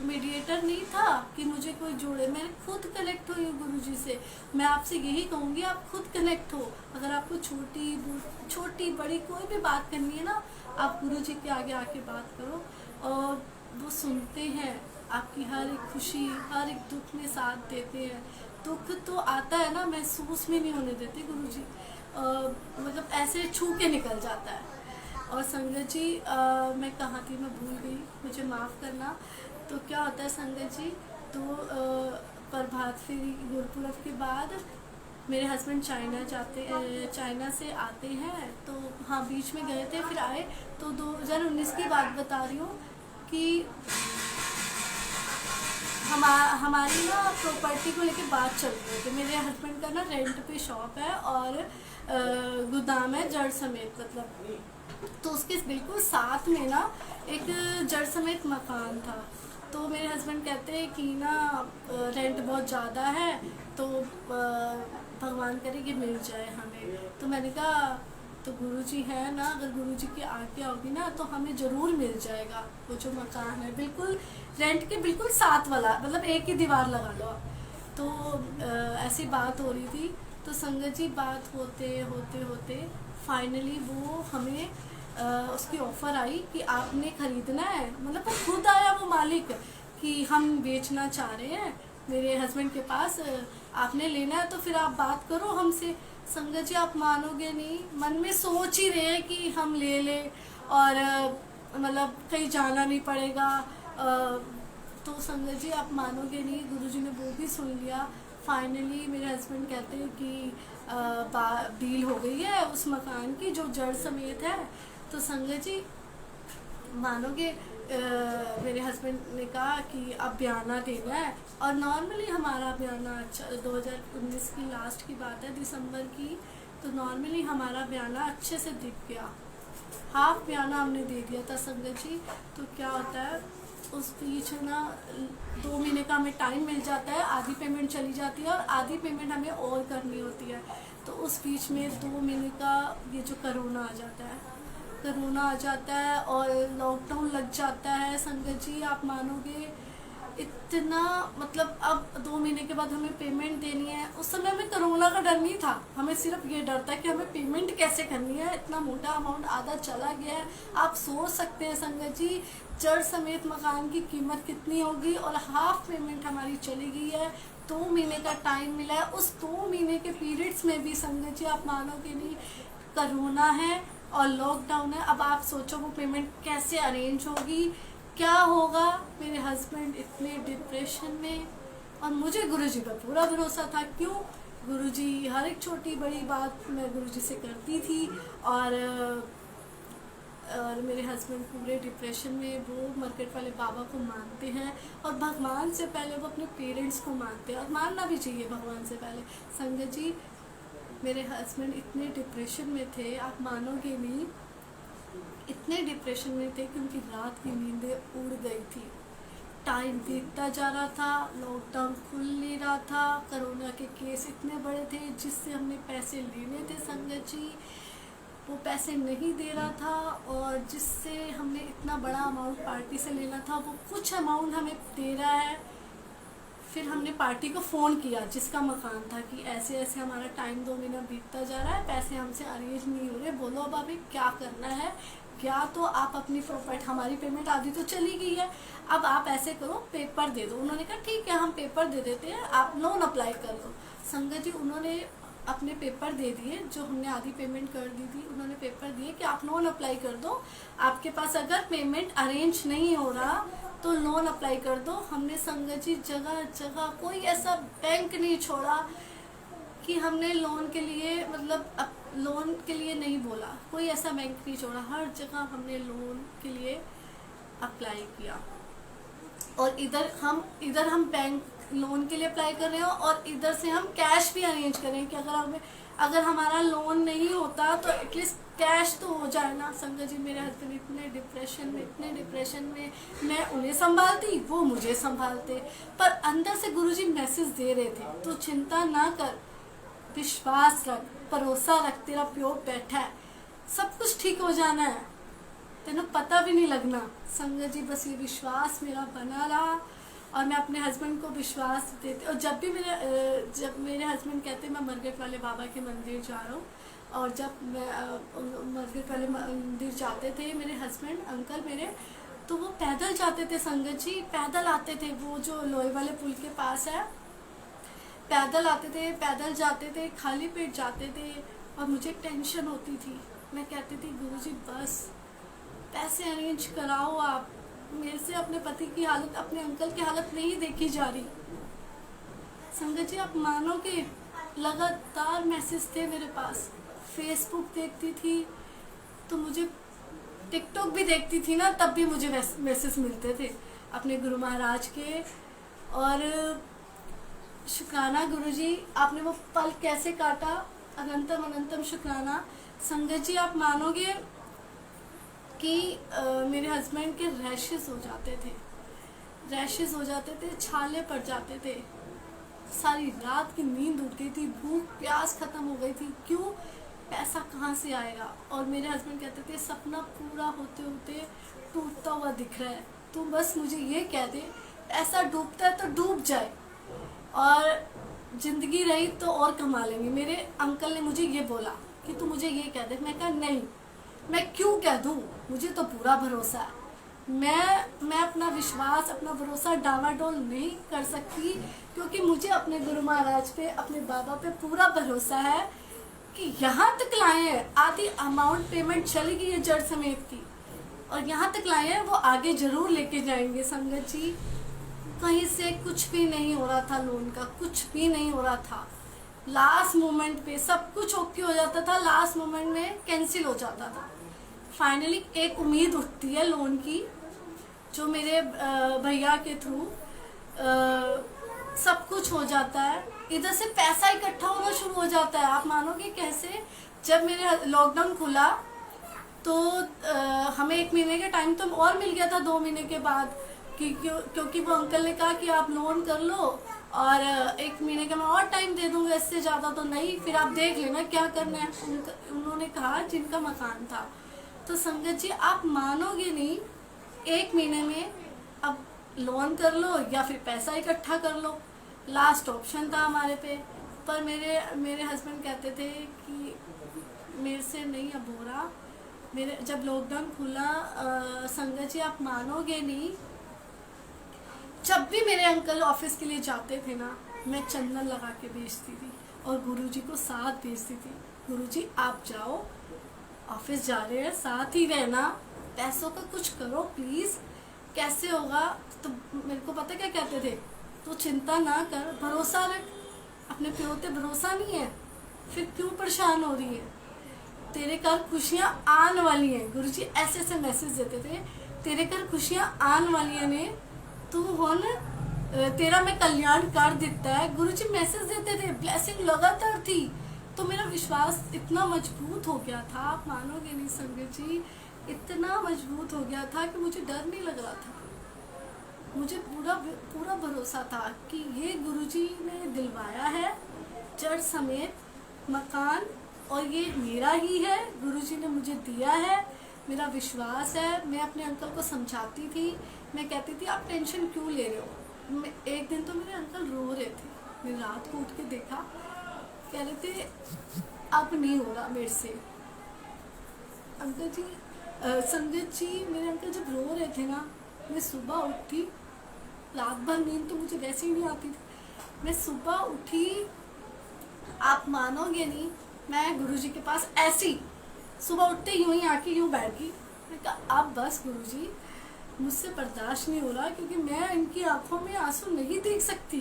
मीडिएटर नहीं था कि मुझे कोई जोड़े, मैं खुद कनेक्ट हुई हूँ गुरुजी से। मैं आपसे यही कहूँगी, आप खुद कनेक्ट हो। अगर आपको छोटी बड़ी कोई भी बात करनी है ना, आप गुरुजी के आगे आके बात करो, और वो सुनते हैं आपकी हर एक खुशी, हर एक दुख में साथ देते हैं। दुख तो आता है ना, महसूस में नहीं होने देते गुरुजी, मतलब ऐसे छू के निकल जाता है। और संगत जी मैं कहाँ थी, मैं भूल गई, मुझे माफ़ करना। तो क्या होता है संगत जी, तो प्रभात फेरी गुरुपुरब के बाद मेरे हस्बैंड चाइना से आते हैं, तो हाँ बीच में गए थे फिर आए। तो 2019 की बात बता रही हूँ कि हमारी ना प्रॉपर्टी को लेके बात चल रही थी। मेरे हस्बैंड का ना रेंट पे शॉप है और गोदाम है जड़ समेत, मतलब तो उसके बिल्कुल साथ में ना एक जड़ समेत मकान था। तो मेरे हस्बैंड कहते हैं कि ना रेंट बहुत ज़्यादा है, तो भगवान करे कि मिल जाए हमें। तो मैंने कहा तो गुरुजी है ना, अगर गुरुजी की आज्ञा होगी ना तो हमें ज़रूर मिल जाएगा। वो जो मकान है बिल्कुल रेंट के बिल्कुल साथ वाला, मतलब एक ही दीवार लगा लो। तो ऐसी बात हो रही थी। तो संगत जी बात होते होते होते फाइनली वो हमें उसकी ऑफ़र आई कि आपने ख़रीदना है, मतलब वो खुद आया वो मालिक कि हम बेचना चाह रहे हैं मेरे हस्बैंड के पास, आपने लेना है तो फिर आप बात करो हमसे। संगत जी आप मानोगे नहीं, मन में सोच ही रहे हैं कि हम ले लें और मतलब कहीं जाना नहीं पड़ेगा। तो संगत जी आप मानोगे नहीं, गुरुजी ने वो भी सुन लिया। फाइनली मेरे हस्बैंड कहते हैं कि डील हो गई है उस मकान की जो जड़ समेत है। तो संगत जी मानोगे, मेरे हस्बैंड ने कहा कि अब बयाना देना है। और नॉर्मली हमारा बयाना, अच्छा 2019 की लास्ट की बात है, दिसंबर की, तो नॉर्मली हमारा बयाना अच्छे से दिख गया। हाफ बयाना हमने दे दिया था संगत जी। तो क्या होता है उस बीच ना 2 महीने का हमें टाइम मिल जाता है, आधी पेमेंट चली जाती है और आधी पेमेंट हमें और करनी होती है। तो उस बीच में 2 महीने का ये जो कोरोना आ जाता है, कोरोना आ जाता है और लॉकडाउन लग जाता है। संगत जी आप मानोगे इतना, मतलब अब 2 महीने के बाद हमें पेमेंट देनी है। उस समय हमें कोरोना का डर नहीं था, हमें सिर्फ ये डर था कि हमें पेमेंट कैसे करनी है, इतना मोटा अमाउंट आधा चला गया है। आप सोच सकते हैं संगत जी जड़ समेत मकान की कीमत कितनी होगी, और हाफ पेमेंट हमारी चली गई है। 2 महीने का टाइम मिला है, उस 2 महीने के पीरियड्स में भी संगत जी आप मानोगे नहीं, कोरोना है और लॉकडाउन है। अब आप सोचो वो पेमेंट कैसे अरेंज होगी, क्या होगा। मेरे हस्बैंड इतने डिप्रेशन में, और मुझे गुरुजी पर पूरा भरोसा था। क्यों, गुरुजी हर एक छोटी बड़ी बात मैं गुरुजी से करती थी। और मेरे हस्बैंड पूरे डिप्रेशन में, वो मार्केट वाले बाबा को मानते हैं और भगवान से पहले वो अपने पेरेंट्स को मानते हैं, और मानना भी चाहिए भगवान से पहले। संगत जी मेरे हस्बैंड इतने डिप्रेशन में थे, आप मानोगे नहीं, इतने डिप्रेशन में थे कि उनकी रात की नींदें उड़ गई थी। टाइम बीतता जा रहा था, लॉकडाउन खुल नहीं रहा था, कोरोना के केस इतने बड़े थे, जिससे हमने पैसे लेने थे संगत जी वो पैसे नहीं दे रहा था, और जिससे हमने इतना बड़ा अमाउंट पार्टी से लेना था वो कुछ अमाउंट हमें दे रहा है। फिर हमने पार्टी को फ़ोन किया जिसका मकान था कि ऐसे ऐसे हमारा टाइम 2 महीना बीतता जा रहा है, पैसे हमसे अरेंज नहीं हो रहे, बोलो अब अभी क्या करना है। क्या तो आप अपनी प्रॉपर्टी, हमारी पेमेंट आधी तो चली गई है, अब आप ऐसे करो पेपर दे दो। उन्होंने कहा ठीक है हम पेपर दे देते हैं, आप लोन अप्लाई कर दो। संगत जी उन्होंने अपने पेपर दे दिए, जो हमने आधी पेमेंट कर दी थी, उन्होंने पेपर दिए कि आप लोन अप्लाई कर दो, आपके पास अगर पेमेंट अरेंज नहीं हो रहा तो लोन अप्लाई कर दो। हमने संगत जी जगह जगह कोई ऐसा बैंक नहीं छोड़ा कि हमने लोन के लिए, मतलब लोन के लिए नहीं बोला, कोई ऐसा बैंक नहीं छोड़ा, हर जगह हमने लोन के लिए अप्लाई किया। और इधर हम बैंक लोन के लिए अप्लाई कर रहे हो और इधर से हम कैश भी अरेंज करें कि अगर हमारा लोन नहीं होता तो एटलीस्ट कैश तो हो जाए ना। संगत जी मेरे हस्बैंड इतने डिप्रेशन में, मैं उन्हें संभालती, वो मुझे संभालते, पर अंदर से गुरुजी मैसेज दे रहे थे तो चिंता ना कर, विश्वास रख, भरोसा रख, तेरा प्यो बैठा है, सब कुछ ठीक हो जाना है, तेन पता भी नहीं लगना। संगत जी बस ये विश्वास मेरा बना रहा और मैं अपने हस्बैंड को विश्वास देती। और जब मेरे हस्बैंड कहते मैं मरगट वाले बाबा के मंदिर जा रहा हूँ, और जब मैं मरगट वाले मंदिर जाते थे मेरे हस्बैंड अंकल मेरे, तो वो पैदल जाते थे संगत जी, पैदल आते थे, वो जो लोहे वाले पुल के पास है, पैदल आते थे, पैदल जाते थे, खाली पेट जाते थे। और मुझे टेंशन होती थी, मैं कहती थी गुरुजी बस पैसे अरेंज कराओ आप, मेरे से अपने पति की हालत, अपने अंकल की हालत नहीं देखी जा रही। संगत जी आप मानोगे लगातार मैसेज थे मेरे पास। फेसबुक देखती थी तो मुझे, टिकटॉक भी देखती थी ना, तब भी मुझे मैसेज मिलते थे अपने गुरु महाराज के। और शुक्राना गुरुजी, आपने वो पल कैसे काटा, अनंतम अनंतम शुक्राना। संगत जी, आप मानोगे कि मेरे हस्बैंड के रैशेस हो जाते थे, रैशेस हो जाते थे, छाले पड़ जाते थे, सारी रात की नींद उड़ गई थी, भूख प्यास खत्म हो गई थी। क्यों? पैसा कहाँ से आएगा? और मेरे हस्बैंड कहते थे सपना पूरा होते होते टूटता हुआ दिख रहा है, तू बस मुझे ये कह दे ऐसा डूबता है तो डूब जाए, और जिंदगी रही तो और कमा लेंगे। मेरे अंकल ने मुझे ये बोला कि तू मुझे ये कह दे। मैं कहा नहीं, मैं क्यों कह दूँ, मुझे तो पूरा भरोसा है। मैं अपना विश्वास, अपना भरोसा डावाडोल नहीं कर सकती, क्योंकि मुझे अपने गुरु महाराज पे, अपने बाबा पे पूरा भरोसा है कि यहाँ तक लाए हैं। आधी अमाउंट पेमेंट चली गई है जड़ समेत की, और यहाँ तक लाए हैं, वो आगे जरूर लेके जाएंगे। संगत जी, कहीं से कुछ भी नहीं हो रहा था, लोन का कुछ भी नहीं हो रहा था। लास्ट मोमेंट पे सब कुछ ओके हो जाता था, लास्ट मोमेंट में कैंसिल हो जाता था। फाइनली एक उम्मीद उठती है लोन की, जो मेरे भैया के थ्रू सब कुछ हो जाता है। इधर से पैसा इकट्ठा होना शुरू हो जाता है। आप मानोगे कैसे? जब मेरे लॉकडाउन खुला तो हमें 1 महीने का टाइम तो और मिल गया था 2 महीने के बाद, क्योंकि वो अंकल ने कहा कि आप लोन कर लो और 1 महीने का मैं और टाइम दे दूंगा, इससे ज़्यादा तो नहीं, फिर आप देख लेना क्या करना है। उन्होंने कहा, जिनका मकान था। तो संगत जी, आप मानोगे नहीं, 1 महीने में अब लोन कर लो या फिर पैसा इकट्ठा कर लो, लास्ट ऑप्शन था हमारे पे। पर मेरे हस्बैंड कहते थे कि मेरे से नहीं अब हो रहा। मेरे जब लॉकडाउन खुला, संगत जी आप मानोगे नहीं, जब भी मेरे अंकल ऑफिस के लिए जाते थे ना, मैं चंदन लगा के भेजती थी और गुरुजी को साथ भेजती थी। गुरुजी आप जाओ, ऑफिस जा रहे हैं, साथ ही रहना, पैसों का कुछ करो प्लीज़। कैसे होगा? तो मेरे को पता क्या कहते थे, तो चिंता ना कर, भरोसा रख, अपने प्यो पे भरोसा नहीं है, फिर क्यों परेशान हो रही है, तेरे घर खुशियाँ आने वाली हैं। गुरुजी ऐसे ऐसे मैसेज देते थे, तेरे घर खुशियाँ आने वाली हैं ने, तू हो न, तेरा मैं कल्याण कर देता है। गुरुजी मैसेज देते थे, ब्लेसिंग लगातार थी। तो मेरा विश्वास इतना मजबूत हो गया था, आप मानोगे नहीं संगत जी, इतना मजबूत हो गया था कि मुझे डर नहीं लग रहा था। मुझे पूरा भरोसा था कि ये गुरुजी ने दिलवाया है, जड़ समेत मकान, और ये मेरा ही है, गुरुजी ने मुझे दिया है, मेरा विश्वास है। मैं अपने अंकल को समझाती थी, मैं कहती थी आप टेंशन क्यों ले रहे हो। एक दिन तो मेरे अंकल रो रहे थे, मैं रात को उठ के देखा, कह रहे थे अब नहीं हो रहा मेरे से। अंकल जी, संगत जी, मेरे अंकल जब रो रहे थे ना, मैं सुबह उठी, रात भर नींद तो मुझे वैसे ही नहीं आती थी, मैं सुबह उठी, आप मानोगे नहीं, मैं गुरुजी के पास ऐसी सुबह उठते यूं ही आके यूं बैठ गई। मैं कहा अब बस गुरुजी, मुझसे बर्दाश्त नहीं हो रहा, क्योंकि मैं इनकी आंखों में आंसू नहीं देख सकती,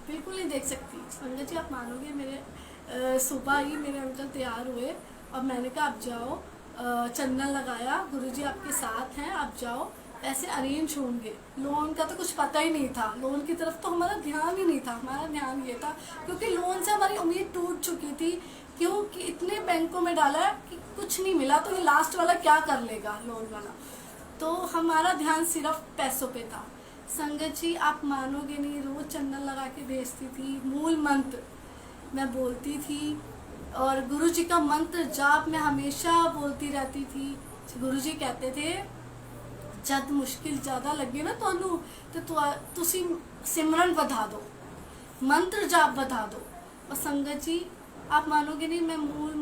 बिल्कुल नहीं देख सकती। संगत जी आप मानोगे, मेरे सुबह ही मेरे अंकल तैयार हुए और मैंने कहा आप जाओ, चंदन लगाया, गुरुजी आपके साथ हैं, आप जाओ, ऐसे अरेंज होंगे। लोन का तो कुछ पता ही नहीं था, लोन की तरफ तो हमारा ध्यान ही नहीं था। हमारा ध्यान ये था, क्योंकि लोन से हमारी उम्मीद टूट चुकी थी, क्योंकि इतने बैंकों में डाला है कि कुछ नहीं मिला, तो ये लास्ट वाला क्या कर लेगा लोन वाला। तो हमारा ध्यान सिर्फ पैसों पे था। संगत जी आप मानोगे नहीं, रोज चंदन लगा के भेजती थी, मूल मंत्र मैं बोलती थी, और गुरुजी का मंत्र जाप मैं हमेशा बोलती रहती थी। गुरुजी कहते थे जब मुश्किल ज़्यादा लगे ना तो तुसी सिमरन बधा दो, मंत्र जाप बधा दो। और संगत जी आप मानोगे नहीं, मैं मूल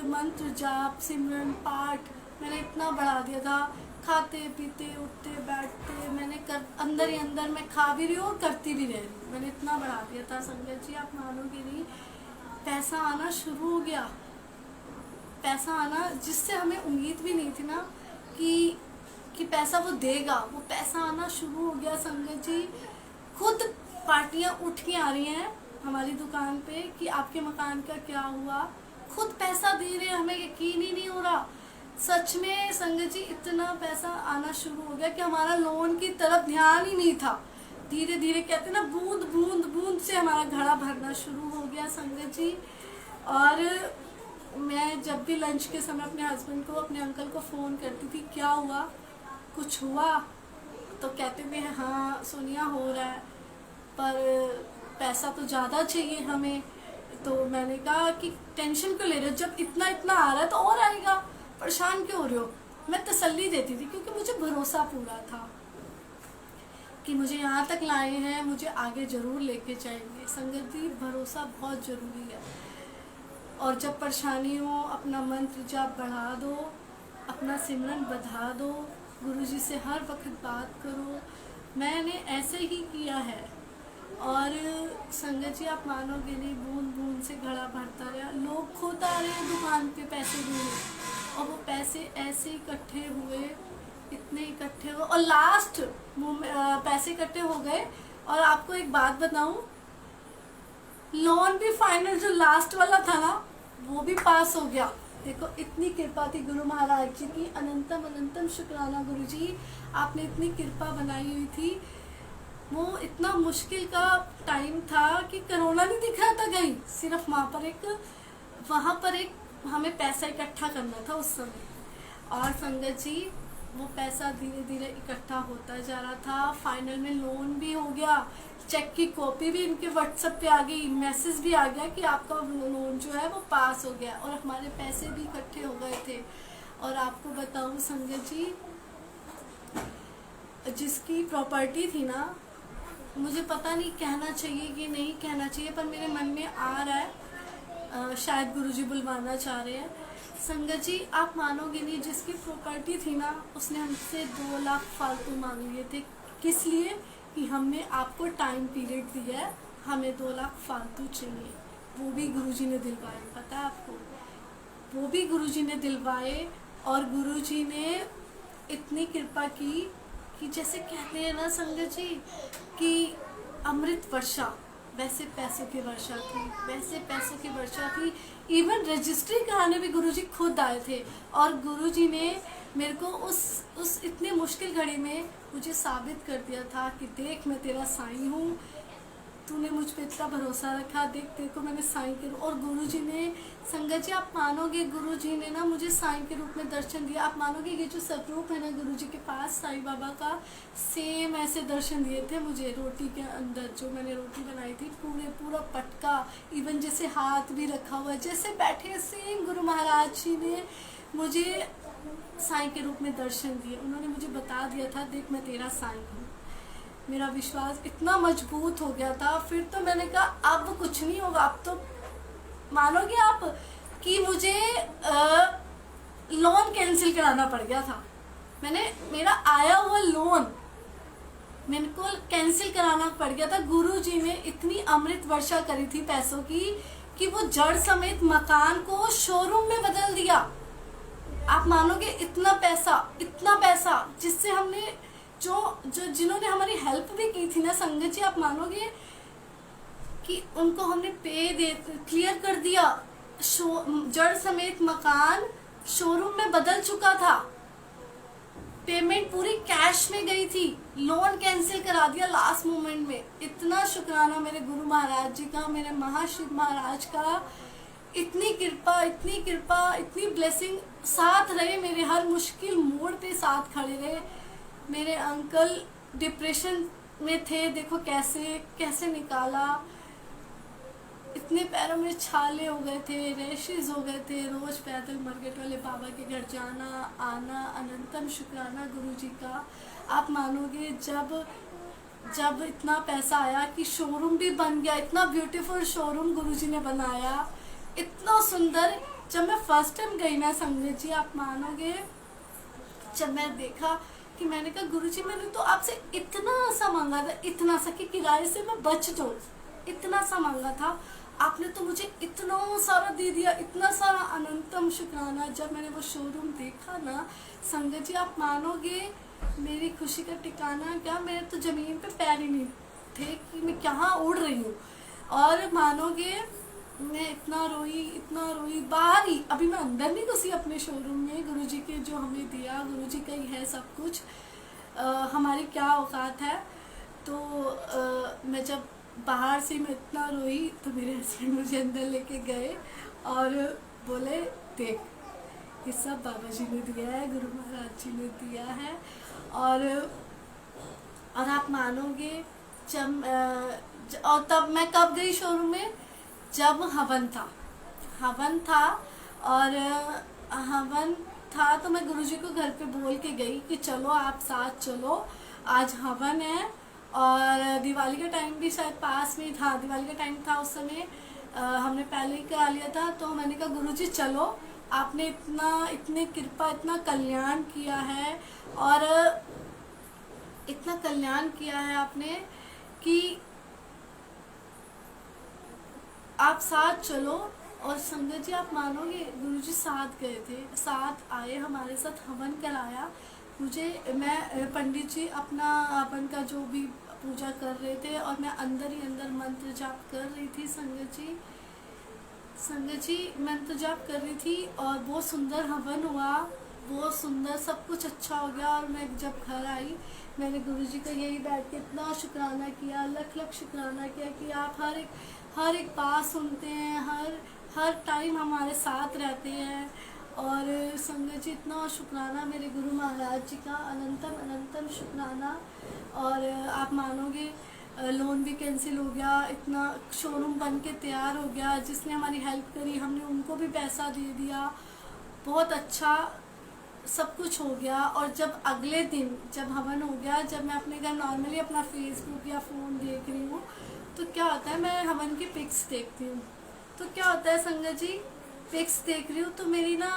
मंत्र जाप सिमरन पाठ मैंने इतना बढ़ा दिया था, खाते पीते उठते बैठते मैंने अंदर ही अंदर मैं खा भी रही हूँ और करती भी रह रही हूँ, मैंने इतना बढ़ा दिया था। संगत जी आप मानोगे नहीं, पैसा आना शुरू हो गया, पैसा आना जिससे हमें उम्मीद भी नहीं थी ना कि पैसा वो देगा, वो पैसा आना शुरू हो गया। संगत जी खुद पार्टियां उठ के आ रही हैं, हमारी दुकान पे कि आपके मकान का क्या हुआ। खुद पैसा दे रहे हैं, हमें यकीन ही नहीं हो रहा। सच में संगत जी इतना पैसा आना शुरू हो गया कि हमारा लोन की तरफ ध्यान ही नहीं था। धीरे धीरे कहते ना, बूंद बूंद बूंद से हमारा घड़ा भरना शुरू हो गया संगत जी। और मैं जब भी लंच के समय अपने हस्बैंड को, अपने अंकल को फ़ोन करती थी, क्या हुआ, कुछ हुआ, तो कहते थे हाँ सोनिया हो रहा है, पर पैसा तो ज़्यादा चाहिए हमें। तो मैंने कहा कि टेंशन क्यों ले रहे हो, जब इतना इतना आ रहा है तो और आएगा, परेशान क्यों हो रहे हो। मैं तसल्ली देती थी क्योंकि मुझे भरोसा पूरा था कि मुझे यहाँ तक लाए हैं, मुझे आगे ज़रूर लेके जाएंगे। संगत जी भरोसा बहुत ज़रूरी है। और जब परेशानी हो अपना मंत्र जाप बढ़ा दो, अपना सिमरन बढ़ा दो, गुरुजी से हर वक्त बात करो। मैंने ऐसे ही किया है। और संगत जी आप मानोगे नहीं, बूंद बूंद से घड़ा भरता रहा। लोग खुद आ रहे हैं दुकान पे पैसे देने, और वो पैसे ऐसे इकट्ठे हुए, इतने इकट्ठे हुए, और लास्ट पैसे इकट्ठे हो गए। और आपको एक बात बताऊं, लोन भी फाइनल जो लास्ट वाला था ना, वो भी पास हो गया। देखो इतनी कृपा थी गुरु महाराज जी की, अनंतम अनंतम शुक्राना गुरु जी, आपने इतनी कृपा बनाई हुई थी। वो इतना मुश्किल का टाइम था कि कोरोना नहीं दिख रहा था कहीं, सिर्फ वहाँ पर एक हमें पैसा इकट्ठा करना था उस समय। और संगत जी वो पैसा धीरे धीरे इकट्ठा होता जा रहा था। फाइनल में लोन भी हो गया, चेक की कॉपी भी इनके व्हाट्सएप पे आ गई, मैसेज भी आ गया कि आपका लोन जो है वो पास हो गया, और हमारे पैसे भी इकट्ठे हो गए थे। और आपको बताऊं संगत जी, जिसकी प्रॉपर्टी थी ना, मुझे पता नहीं कहना चाहिए कि नहीं कहना चाहिए, पर मेरे मन में आ रहा है, शायद गुरुजी बुलवाना चाह रहे हैं। संगत जी आप मानोगे नहीं, जिसकी प्रॉपर्टी थी ना, उसने हमसे 2 लाख फालतू मांग लिए थे। किस लिए? कि हमने आपको टाइम पीरियड दिया है, हमें 2 लाख फालतू चाहिए। वो भी गुरुजी ने दिलवाए, पता है आपको, वो भी गुरुजी ने दिलवाए। और गुरुजी ने इतनी कृपा की कि जैसे कहते हैं ना संगत जी कि अमृत वर्षा, वैसे पैसों की वर्षा थी, वैसे पैसों की वर्षा थी। इवन रजिस्ट्री कराने भी गुरुजी खुद आए थे, और गुरुजी ने मेरे को उस इतनी मुश्किल घड़ी में मुझे साबित कर दिया था कि देख मैं तेरा साईं हूँ, तूने मुझ पे इतना भरोसा रखा, देख तेरे को मैंने साईं के रूप। और गुरुजी ने, संगत जी आप मानोगे, गुरुजी ने ना मुझे साईं के रूप में दर्शन दिया। आप मानोगे ये जो स्वरूप है ना गुरुजी के पास साईं बाबा का, सेम ऐसे दर्शन दिए थे मुझे। रोटी के अंदर जो मैंने रोटी बनाई थी, पूरा पटका, इवन जैसे हाथ भी रखा हुआ, जैसे बैठे सेम गुरु महाराज जी ने मुझे साईं के रूप में दर्शन दिए। उन्होंने मुझे बता दिया था देख मैं तेरा साईं हूँ। मेरा विश्वास इतना मजबूत हो गया था। फिर तो मैंने कहा अब कुछ नहीं होगा। अब तो मानोगे आप कि मुझे लोन कैंसिल कराना पड़ गया था। मेरा आया हुआ लोन मेरे को कैंसिल कराना पड़ गया था। गुरुजी ने इतनी अमृत वर्षा करी थी पैसों की कि वो जड़ समेत मकान को शोरूम में बदल दिया। आप मानोगे इतना पैसा जिससे हमने जिन्होंने हमारी हेल्प भी की थी ना संगत जी, आप मानोगे कि उनको हमने क्लियर कर दिया। जड़ समेत मकान शोरूम में बदल चुका था, पेमेंट पूरी कैश में गई थी, लोन कैंसिल करा दिया लास्ट मोमेंट में। इतना शुक्राना मेरे गुरु महाराज जी का, मेरे महाशिव महाराज का। इतनी कृपा, इतनी ब्लेसिंग साथ रहे मेरे, हर मुश्किल मोड़ पे साथ खड़े रहे। मेरे अंकल डिप्रेशन में थे, देखो कैसे निकाला। इतने पैरों में छाले हो गए थे, रैशेज हो गए थे, रोज पैदल मरघट वाले बाबा के घर जाना आना। अनंतम शुक्राना गुरुजी का। आप मानोगे जब इतना पैसा आया कि शोरूम भी बन गया, इतना ब्यूटीफुल शोरूम गुरुजी ने बनाया, इतना सुंदर। जब मैं फर्स्ट टाइम गई ना संगत जी, आप मानोगे जब मैं देखा कि मैंने कहा गुरुजी मैंने तो आपसे इतना सा मांगा था, इतना सा कि किराए से मैं बच जाऊं, इतना सा मांगा था, आपने तो मुझे इतना सारा दे दिया, इतना सारा। अनंतम शुक्राना। जब मैंने वो शोरूम देखा ना संगत जी, आप मानोगे मेरी खुशी का ठिकाना क्या, मेरे तो जमीन पे पैर ही नहीं थे कि मैं कहाँ उड़ रही हूँ। और मानोगे, मैं इतना रोई बाहर ही, अभी मैं अंदर नहीं घुसी अपने शोरूम में। गुरुजी के जो हमें दिया, गुरुजी का ही है सब कुछ, हमारी क्या औकात है। तो मैं जब बाहर से मैं इतना रोई तो मेरे हस्बैंड मुझे अंदर लेके गए और बोले, देख ये सब बाबा जी ने दिया है, गुरु महाराज जी ने दिया है। और आप मानोगे, और तब मैं कब गई शोरूम में, जब हवन था। और हवन था तो मैं गुरुजी को घर पे बोल के गई कि चलो आप साथ चलो, आज हवन है। और दिवाली का टाइम भी शायद पास में था, दिवाली का टाइम था उस समय, हमने पहले ही करा लिया था। तो मैंने कहा गुरुजी चलो, आपने इतनी कृपा, इतना कल्याण किया है, और इतना कल्याण किया है आपने कि आप साथ चलो। और संगत जी आप मानोगे, गुरुजी साथ गए थे, साथ आए, हमारे साथ हवन कराया। मैं पंडित जी अपना हवन का जो भी पूजा कर रहे थे और मैं अंदर ही अंदर मंत्र जाप कर रही थी। संगत जी मंत्र जाप कर रही थी और बहुत सुंदर हवन हुआ, बहुत सुंदर, सब कुछ अच्छा हो गया। और मैं जब घर आई, मैंने गुरुजी का यही बैठ के इतना शुक्राना किया, लख लख शुक्राना किया कि आप हर एक बात सुनते हैं, हर टाइम हमारे साथ रहते हैं। और संगत जी इतना शुक्राना मेरे गुरु महाराज जी का, अनंतम अनंतम शुक्राना। और आप मानोगे, लोन भी कैंसिल हो गया, इतना शोरूम बन के तैयार हो गया। जिसने हमारी हेल्प करी हमने उनको भी पैसा दे दिया, बहुत अच्छा सब कुछ हो गया। और जब अगले दिन जब हवन हो गया, जब मैं अपने घर नॉर्मली अपना फेसबुक या फ़ोन देख रही हूँ, तो क्या होता है, मैं हवन की पिक्स देखती हूँ। तो क्या होता है संगत जी, पिक्स देख रही हूँ तो मेरी ना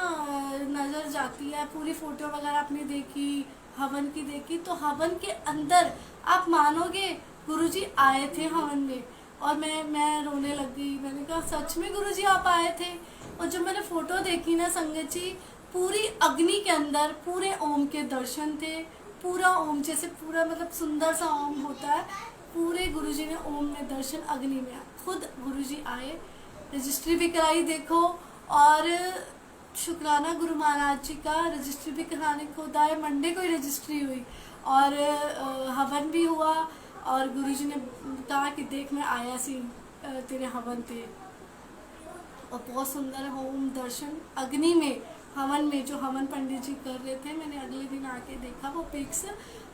नज़र जाती है, पूरी फ़ोटो वगैरह आपने देखी, हवन की देखी, तो हवन के अंदर आप मानोगे गुरुजी आए थे हवन में। और मैं रोने लग गई, मैंने कहा सच में गुरुजी आप आए थे। और जब मैंने फ़ोटो देखी ना संगत जी, पूरी अग्नि के अंदर पूरे ओम के दर्शन थे, पूरा ओम, जैसे पूरा मतलब सुंदर सा ओम होता है, पूरे गुरुजी ने ओम में दर्शन, अग्नि में खुद गुरुजी आए। रजिस्ट्री भी कराई देखो, और शुक्राना गुरु महाराज जी का, रजिस्ट्री भी कराने को आए, मंडे को ही रजिस्ट्री हुई और हवन भी हुआ। और गुरुजी ने कहा कि देख मैं आया सी तेरे हवन पे, और बहुत सुंदर होम दर्शन अग्नि में, हवन में, जो हवन पंडित जी कर रहे थे, मैंने अगले दिन आके देखा वो पिक्स,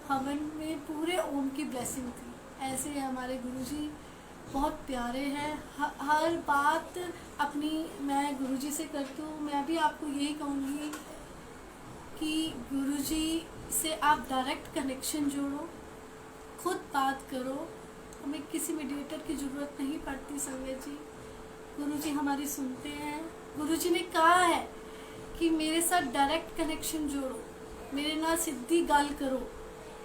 हवन में पूरे ओम की ब्लेसिंग थी। ऐसे हमारे गुरुजी बहुत प्यारे हैं, हर बात अपनी मैं गुरुजी से करती हूँ। मैं भी आपको यही कहूँगी कि गुरुजी से आप डायरेक्ट कनेक्शन जोड़ो, खुद बात करो, हमें किसी मीडिएटर की ज़रूरत नहीं पड़ती। संगत जी गुरुजी हमारी सुनते हैं। गुरुजी ने कहा है कि मेरे साथ डायरेक्ट कनेक्शन जोड़ो, मेरे ना सीधी गल करो,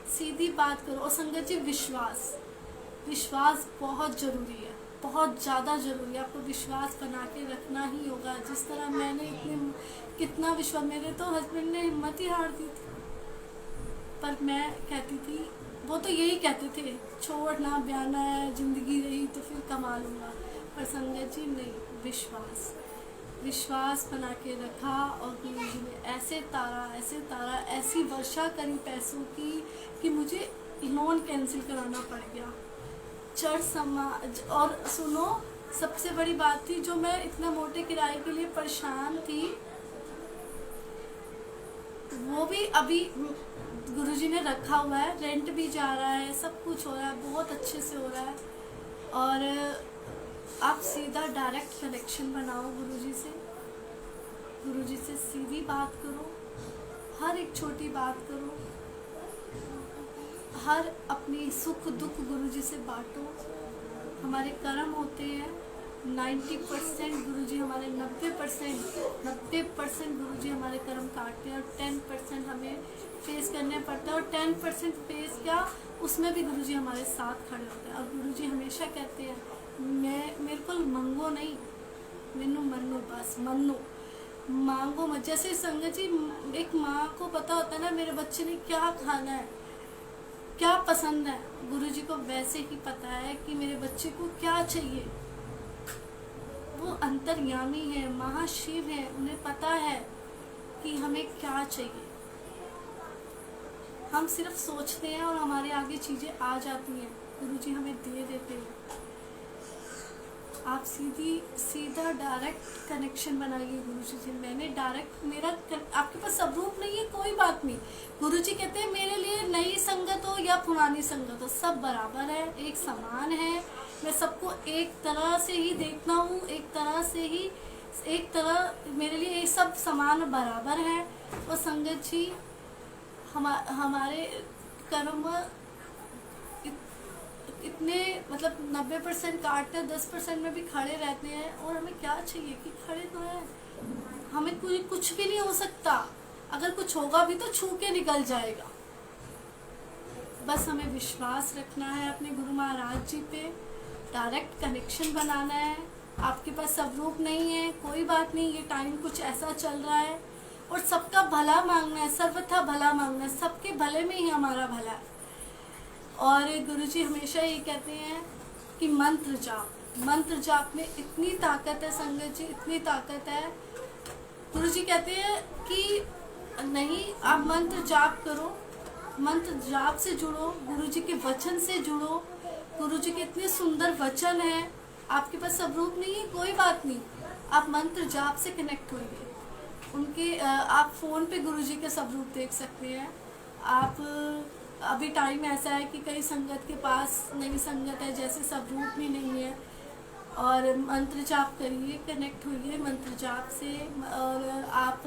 सीधी बात करो। और संगत जी विश्वास बहुत ज़रूरी है, बहुत ज़्यादा ज़रूरी है। आपको विश्वास बना के रखना ही होगा। जिस तरह मैंने कितना विश्वास, मेरे तो हस्बैंड ने हिम्मत ही हार दी थी, पर मैं कहती थी, वो तो यही कहते थे छोड़ ना, ब्याना है, ज़िंदगी रही तो फिर कमा लूँगा। पर संगत जी नहीं, विश्वास बना के रखा। और गुरुजी ने ऐसे तारा ऐसी वर्षा करी पैसों की कि मुझे लोन कैंसिल कराना पड़ गया। चर्च समाज, और सुनो सबसे बड़ी बात थी, जो मैं इतना मोटे किराए के लिए परेशान थी, वो भी अभी गुरुजी ने रखा हुआ है, रेंट भी जा रहा है, सब कुछ हो रहा है, बहुत अच्छे से हो रहा है। और आप सीधा डायरेक्ट कनेक्शन बनाओ गुरुजी से सीधी बात करो, हर एक छोटी बात करो, हर अपनी सुख दुख गुरुजी से बांटो। हमारे कर्म होते हैं 90%, गुरुजी हमारे 90% गुरुजी हमारे कर्म काटते हैं, और 10% हमें फेस करने पड़ता है। और 10% फेस क्या, उसमें भी गुरुजी हमारे साथ खड़े होते हैं। और गुरुजी हमेशा कहते हैं, मेरे को मंगो नहीं, मैनू मनो, बस मनो, मांगो मत। जैसे संगत जी एक माँ को पता होता है ना मेरे बच्चे ने क्या खाना है, क्या पसंद है, गुरुजी को वैसे ही पता है कि मेरे बच्चे को क्या चाहिए। वो अंतर्यामी है, महाशिव है, उन्हें पता है कि हमें क्या चाहिए। हम सिर्फ सोचते हैं और हमारे आगे चीज़ें आ जाती हैं, गुरुजी हमें दे देते हैं। आप सीधा डायरेक्ट कनेक्शन बनाइए गुरुजी से। मैंने डायरेक्ट, आपके पास स्वरूप नहीं है, कोई बात नहीं। गुरुजी कहते हैं मेरे लिए नई संगत हो या पुरानी संगत हो, सब बराबर है, एक समान है। मैं सबको एक तरह से ही देखता हूँ, एक तरह मेरे लिए ये सब समान बराबर है। और संगत जी हमारे कर्म इतने मतलब 90% काटते, 10% में भी खड़े रहते हैं। और हमें क्या चाहिए कि खड़े तो हैं, हमें कुछ भी नहीं हो सकता। अगर कुछ होगा भी तो छू के निकल जाएगा। बस हमें विश्वास रखना है अपने गुरु महाराज जी पे, डायरेक्ट कनेक्शन बनाना है। आपके पास स्वरूप नहीं है, कोई बात नहीं, ये टाइम कुछ ऐसा चल रहा है और सबका भला मांगना है, सर्वथा भला मांगना है, सबके भले में ही हमारा भला है। और गुरुजी हमेशा ये कहते हैं कि मंत्र जाप में इतनी ताकत है संगत जी, इतनी ताकत है। गुरुजी कहते हैं कि नहीं, आप मंत्र जाप करो, मंत्र जाप से जुड़ो, गुरुजी के वचन से जुड़ो। गुरुजी के इतने सुंदर वचन हैं। आपके पास स्वरूप नहीं है, कोई बात नहीं, आप मंत्र जाप से कनेक्ट होइए उनके। आप फ़ोन पे गुरुजी के स्वरूप देख सकते हैं। आप अभी टाइम ऐसा है कि कई संगत के पास नई संगत है, जैसे स्वरूप भी नहीं है। और मंत्र जाप करिए, कनेक्ट होइए मंत्र जाप से। और आप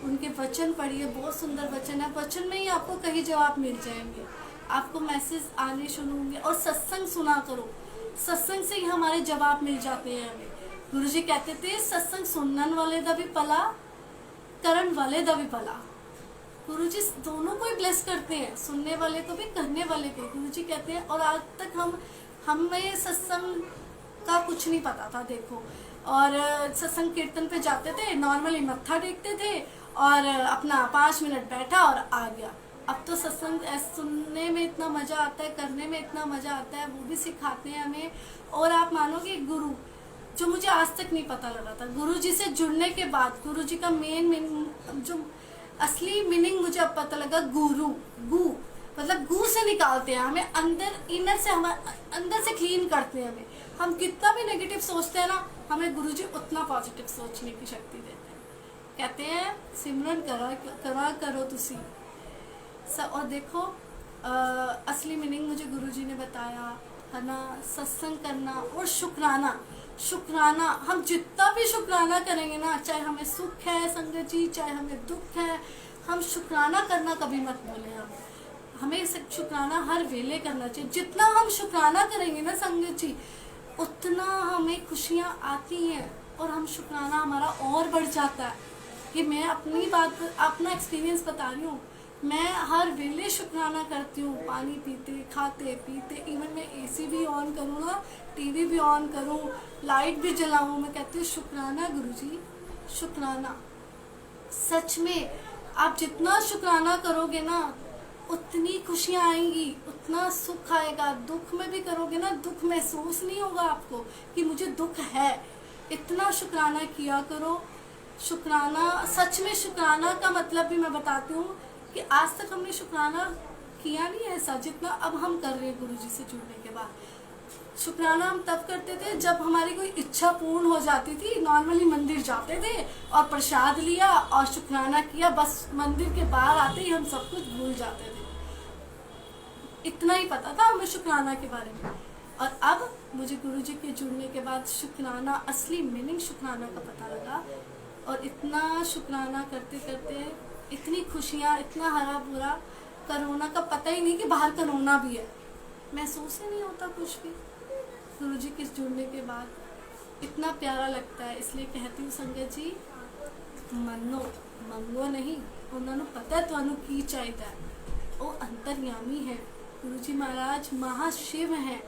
उनके वचन पढ़िए, बहुत सुंदर वचन है। वचन में ही आपको कई जवाब मिल जाएंगे, आपको मैसेज आने शुरू होंगे। और सत्संग सुना करो, सत्संग से ही हमारे जवाब मिल जाते हैं हमें। गुरुजी कहते थे सत्संग सुनने वाले दा भी भला, करन वाले दा भी भला। गुरुजी दोनों को ही ब्लेस करते हैं, सुनने वाले को भी, करने वाले को। गुरुजी कहते हैं, और आज तक हमें सत्संग का कुछ नहीं पता था, देखो। और सत्संग कीर्तन पे जाते थे, नॉर्मली मत्था टेकते थे और अपना 5 मिनट बैठा और आ गया। अब तो सत्संग सुनने में इतना मज़ा आता है, करने में इतना मज़ा आता है, वो भी सिखाते हैं हमें। और आप मानोगे, गुरु जो मुझे आज तक नहीं पता लगा था, गुरु जी से जुड़ने के बाद गुरु जी का मेन जो असली मीनिंग मुझे अब पता लगा। गु मतलब गु से निकालते हैं हमें, इनर से, हमारे अंदर से क्लीन करते हैं हमें। हम कितना भी नेगेटिव सोचते हैं ना, हमें गुरुजी उतना पॉजिटिव सोचने की शक्ति देते हैं। कहते हैं सिमरन करा करो तुसी। और देखो असली मीनिंग मुझे गुरुजी ने बताया है ना, सत्संग करना और शुक्राना। हम जितना भी शुक्राना करेंगे ना, चाहे हमें सुख है संगत जी, चाहे हमें दुख है, हम शुक्राना करना कभी मत भूलें। हमें शुक्राना हर वेले करना चाहिए। जितना हम शुक्राना करेंगे ना संगत जी, उतना हमें खुशियाँ आती हैं और हम शुक्राना हमारा और बढ़ जाता है। कि मैं अपनी बात, अपना एक्सपीरियंस बता रही हूँ। मैं हर वेले शुक्राना करती हूँ, पानी पीते, खाते पीते। इवन मैं एसी भी ऑन करूँ ना, टीवी भी ऑन करूँ, लाइट भी जलाऊँ, मैं कहती हूँ शुक्राना गुरुजी, शुक्राना। सच में आप जितना शुक्राना करोगे ना, उतनी खुशियाँ आएंगी, उतना सुख आएगा। दुख में भी करोगे ना, दुख महसूस नहीं होगा आपको कि मुझे दुख है। इतना शुक्राना किया करो। शुक्राना, सच में शुक्राना का मतलब भी मैं बताती हूँ कि आज तक हमने शुक्राना किया नहीं ऐसा जितना अब हम कर रहे हैं गुरुजी से जुड़ने के बाद। शुक्राना हम तब करते थे जब हमारी कोई इच्छा पूर्ण हो जाती थी। नॉर्मली मंदिर जाते थे और प्रसाद लिया और शुक्राना किया, बस मंदिर के बाहर आते ही हम सब कुछ भूल जाते थे। इतना ही पता था हमें शुक्राना के बारे में। और अब मुझे गुरुजी के जुड़ने के बाद शुक्राना, असली मीनिंग शुक्राना का पता लगा। और इतना शुक्राना करते करते इतनी खुशियाँ, इतना हरा भरा, कोरोना का पता ही नहीं कि बाहर कोरोना भी है, महसूस ही नहीं होता कुछ भी। गुरुजी के जुड़ने के बाद इतना प्यारा लगता है। इसलिए कहती हूँ संगत जी, मनो मंगो नहीं, उन्होंने पता है तुहानू की चाहिए। वो अंतर्यामी है, गुरुजी महाराज महाशिव हैं,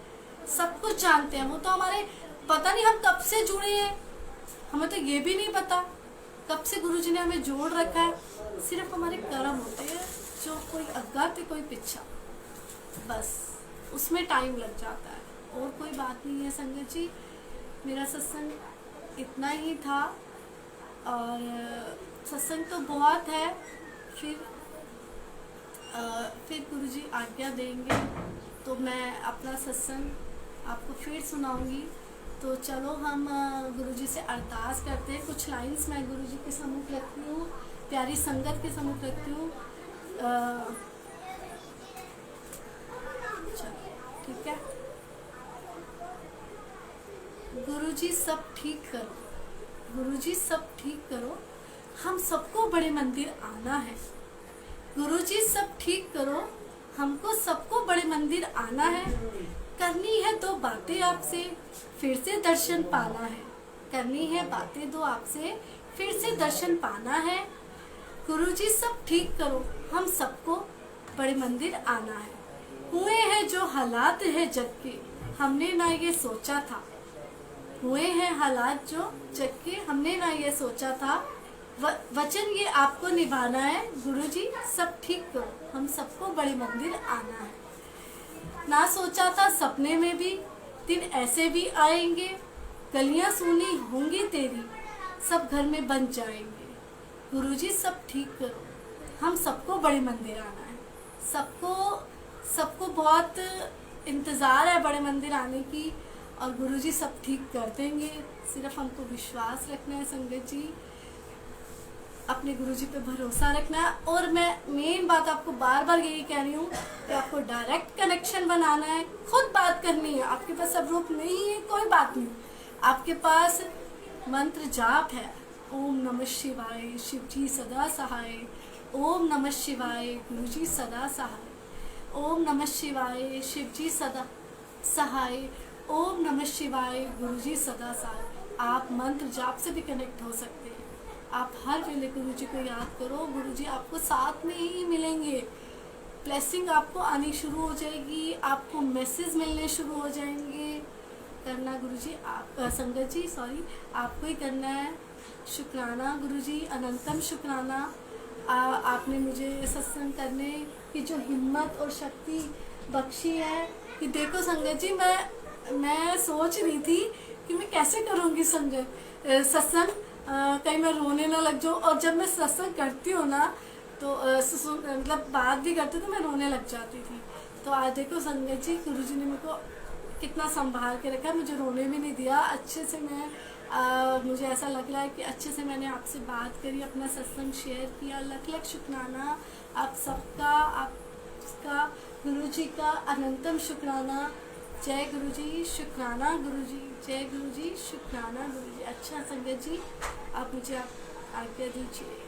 सब कुछ जानते हैं। वो तो हमारे, पता नहीं हम कब से जुड़े हैं, हमें तो ये भी नहीं पता कब से गुरुजी ने हमें जोड़ रखा है। सिर्फ हमारे कर्म होते हैं, जो कोई अग्गा तो कोई पीछा, बस उसमें टाइम लग जाता है, और कोई बात नहीं है संगत जी। मेरा सत्संग इतना ही था। और सत्संग तो बहुत है, फिर गुरुजी आज्ञा देंगे तो मैं अपना सत्संग आपको फिर सुनाऊंगी। तो चलो हम गुरुजी से अरदास करते हैं। कुछ लाइंस मैं गुरुजी के सम्मुख रखती हूँ, प्यारी संगत के सम्मुख रखती हूँ। चलो ठीक है। गुरुजी सब ठीक करो, गुरुजी सब ठीक करो, हम सबको बड़े मंदिर आना है। गुरुजी सब ठीक करो, हमको सबको बड़े मंदिर आना है। करनी है दो बातें आपसे, फिर से दर्शन पाना है। करनी है बातें दो आपसे, फिर से दर्शन पाना है। गुरुजी सब ठीक करो, हम सबको बड़े मंदिर आना है। हुए हैं जो हालात है जग के, हमने ना ये सोचा था। हुए हैं हालात जो जग के, हमने ना ये सोचा था। वचन ये आपको निभाना है। गुरुजी सब ठीक करो, हम सबको बड़े मंदिर आना है। ना सोचा था सपने में भी, दिन ऐसे भी आएंगे। गलियां सूनी होंगी तेरी, सब घर में बन जाएंगे। गुरुजी सब ठीक करो, हम सबको बड़े मंदिर आना है। सबको बहुत इंतज़ार है बड़े मंदिर आने की, और गुरुजी सब ठीक कर देंगे। सिर्फ हमको विश्वास रखना है संगत जी, अपने गुरुजी पे भरोसा रखना है। और मैं मेन बात आपको बार बार यही कह रही हूँ कि आपको डायरेक्ट कनेक्शन बनाना है, खुद बात करनी है। आपके पास सब रूप नहीं है, कोई बात नहीं, आपके पास मंत्र जाप है। ओम नमः शिवाय, शिव जी सदा सहाय। ओम नमः शिवाय, गुरुजी सदा सहाय। ओम नमः शिवाय, शिव जी सदा सहाय। ओम नमः शिवाय, गुरुजी सदा सहाय। आप मंत्र जाप से भी कनेक्ट हो सकते हैं। आप हर वेले गुरुजी को याद करो, गुरुजी आपको साथ में ही मिलेंगे। ब्लेसिंग आपको आनी शुरू हो जाएगी, आपको मैसेज मिलने शुरू हो जाएंगे। करना गुरुजी आप संगत जी सॉरी आपको ही करना है। शुक्राना गुरुजी, अनंतम शुक्राना। आपने मुझे सत्संग करने की जो हिम्मत और शक्ति बख्शी है कि देखो संगत जी, मैं सोच रही थी कि मैं कैसे करूँगी सत्संग, कहीं मैं रोने ना लग जाऊँ। और जब मैं सत्संग करती हूँ ना तो मतलब बात भी करती तो मैं रोने लग जाती थी। तो आज देखो संगत जी, गुरुजी ने मेरे को कितना संभाल के रखा, मुझे रोने भी नहीं दिया। अच्छे से मुझे ऐसा लग रहा है कि अच्छे से मैंने आपसे बात करी, अपना सत्संग शेयर किया। लख लख शुक्राना आप सबका, आपका गुरुजी का अनंतम शुक्राना। जय गुरुजी, शुक्राना गुरुजी, जय गुरुजी, शुक्राना गुरुजी। अच्छा संगत जी, आप मुझे आज्ञा दीजिए।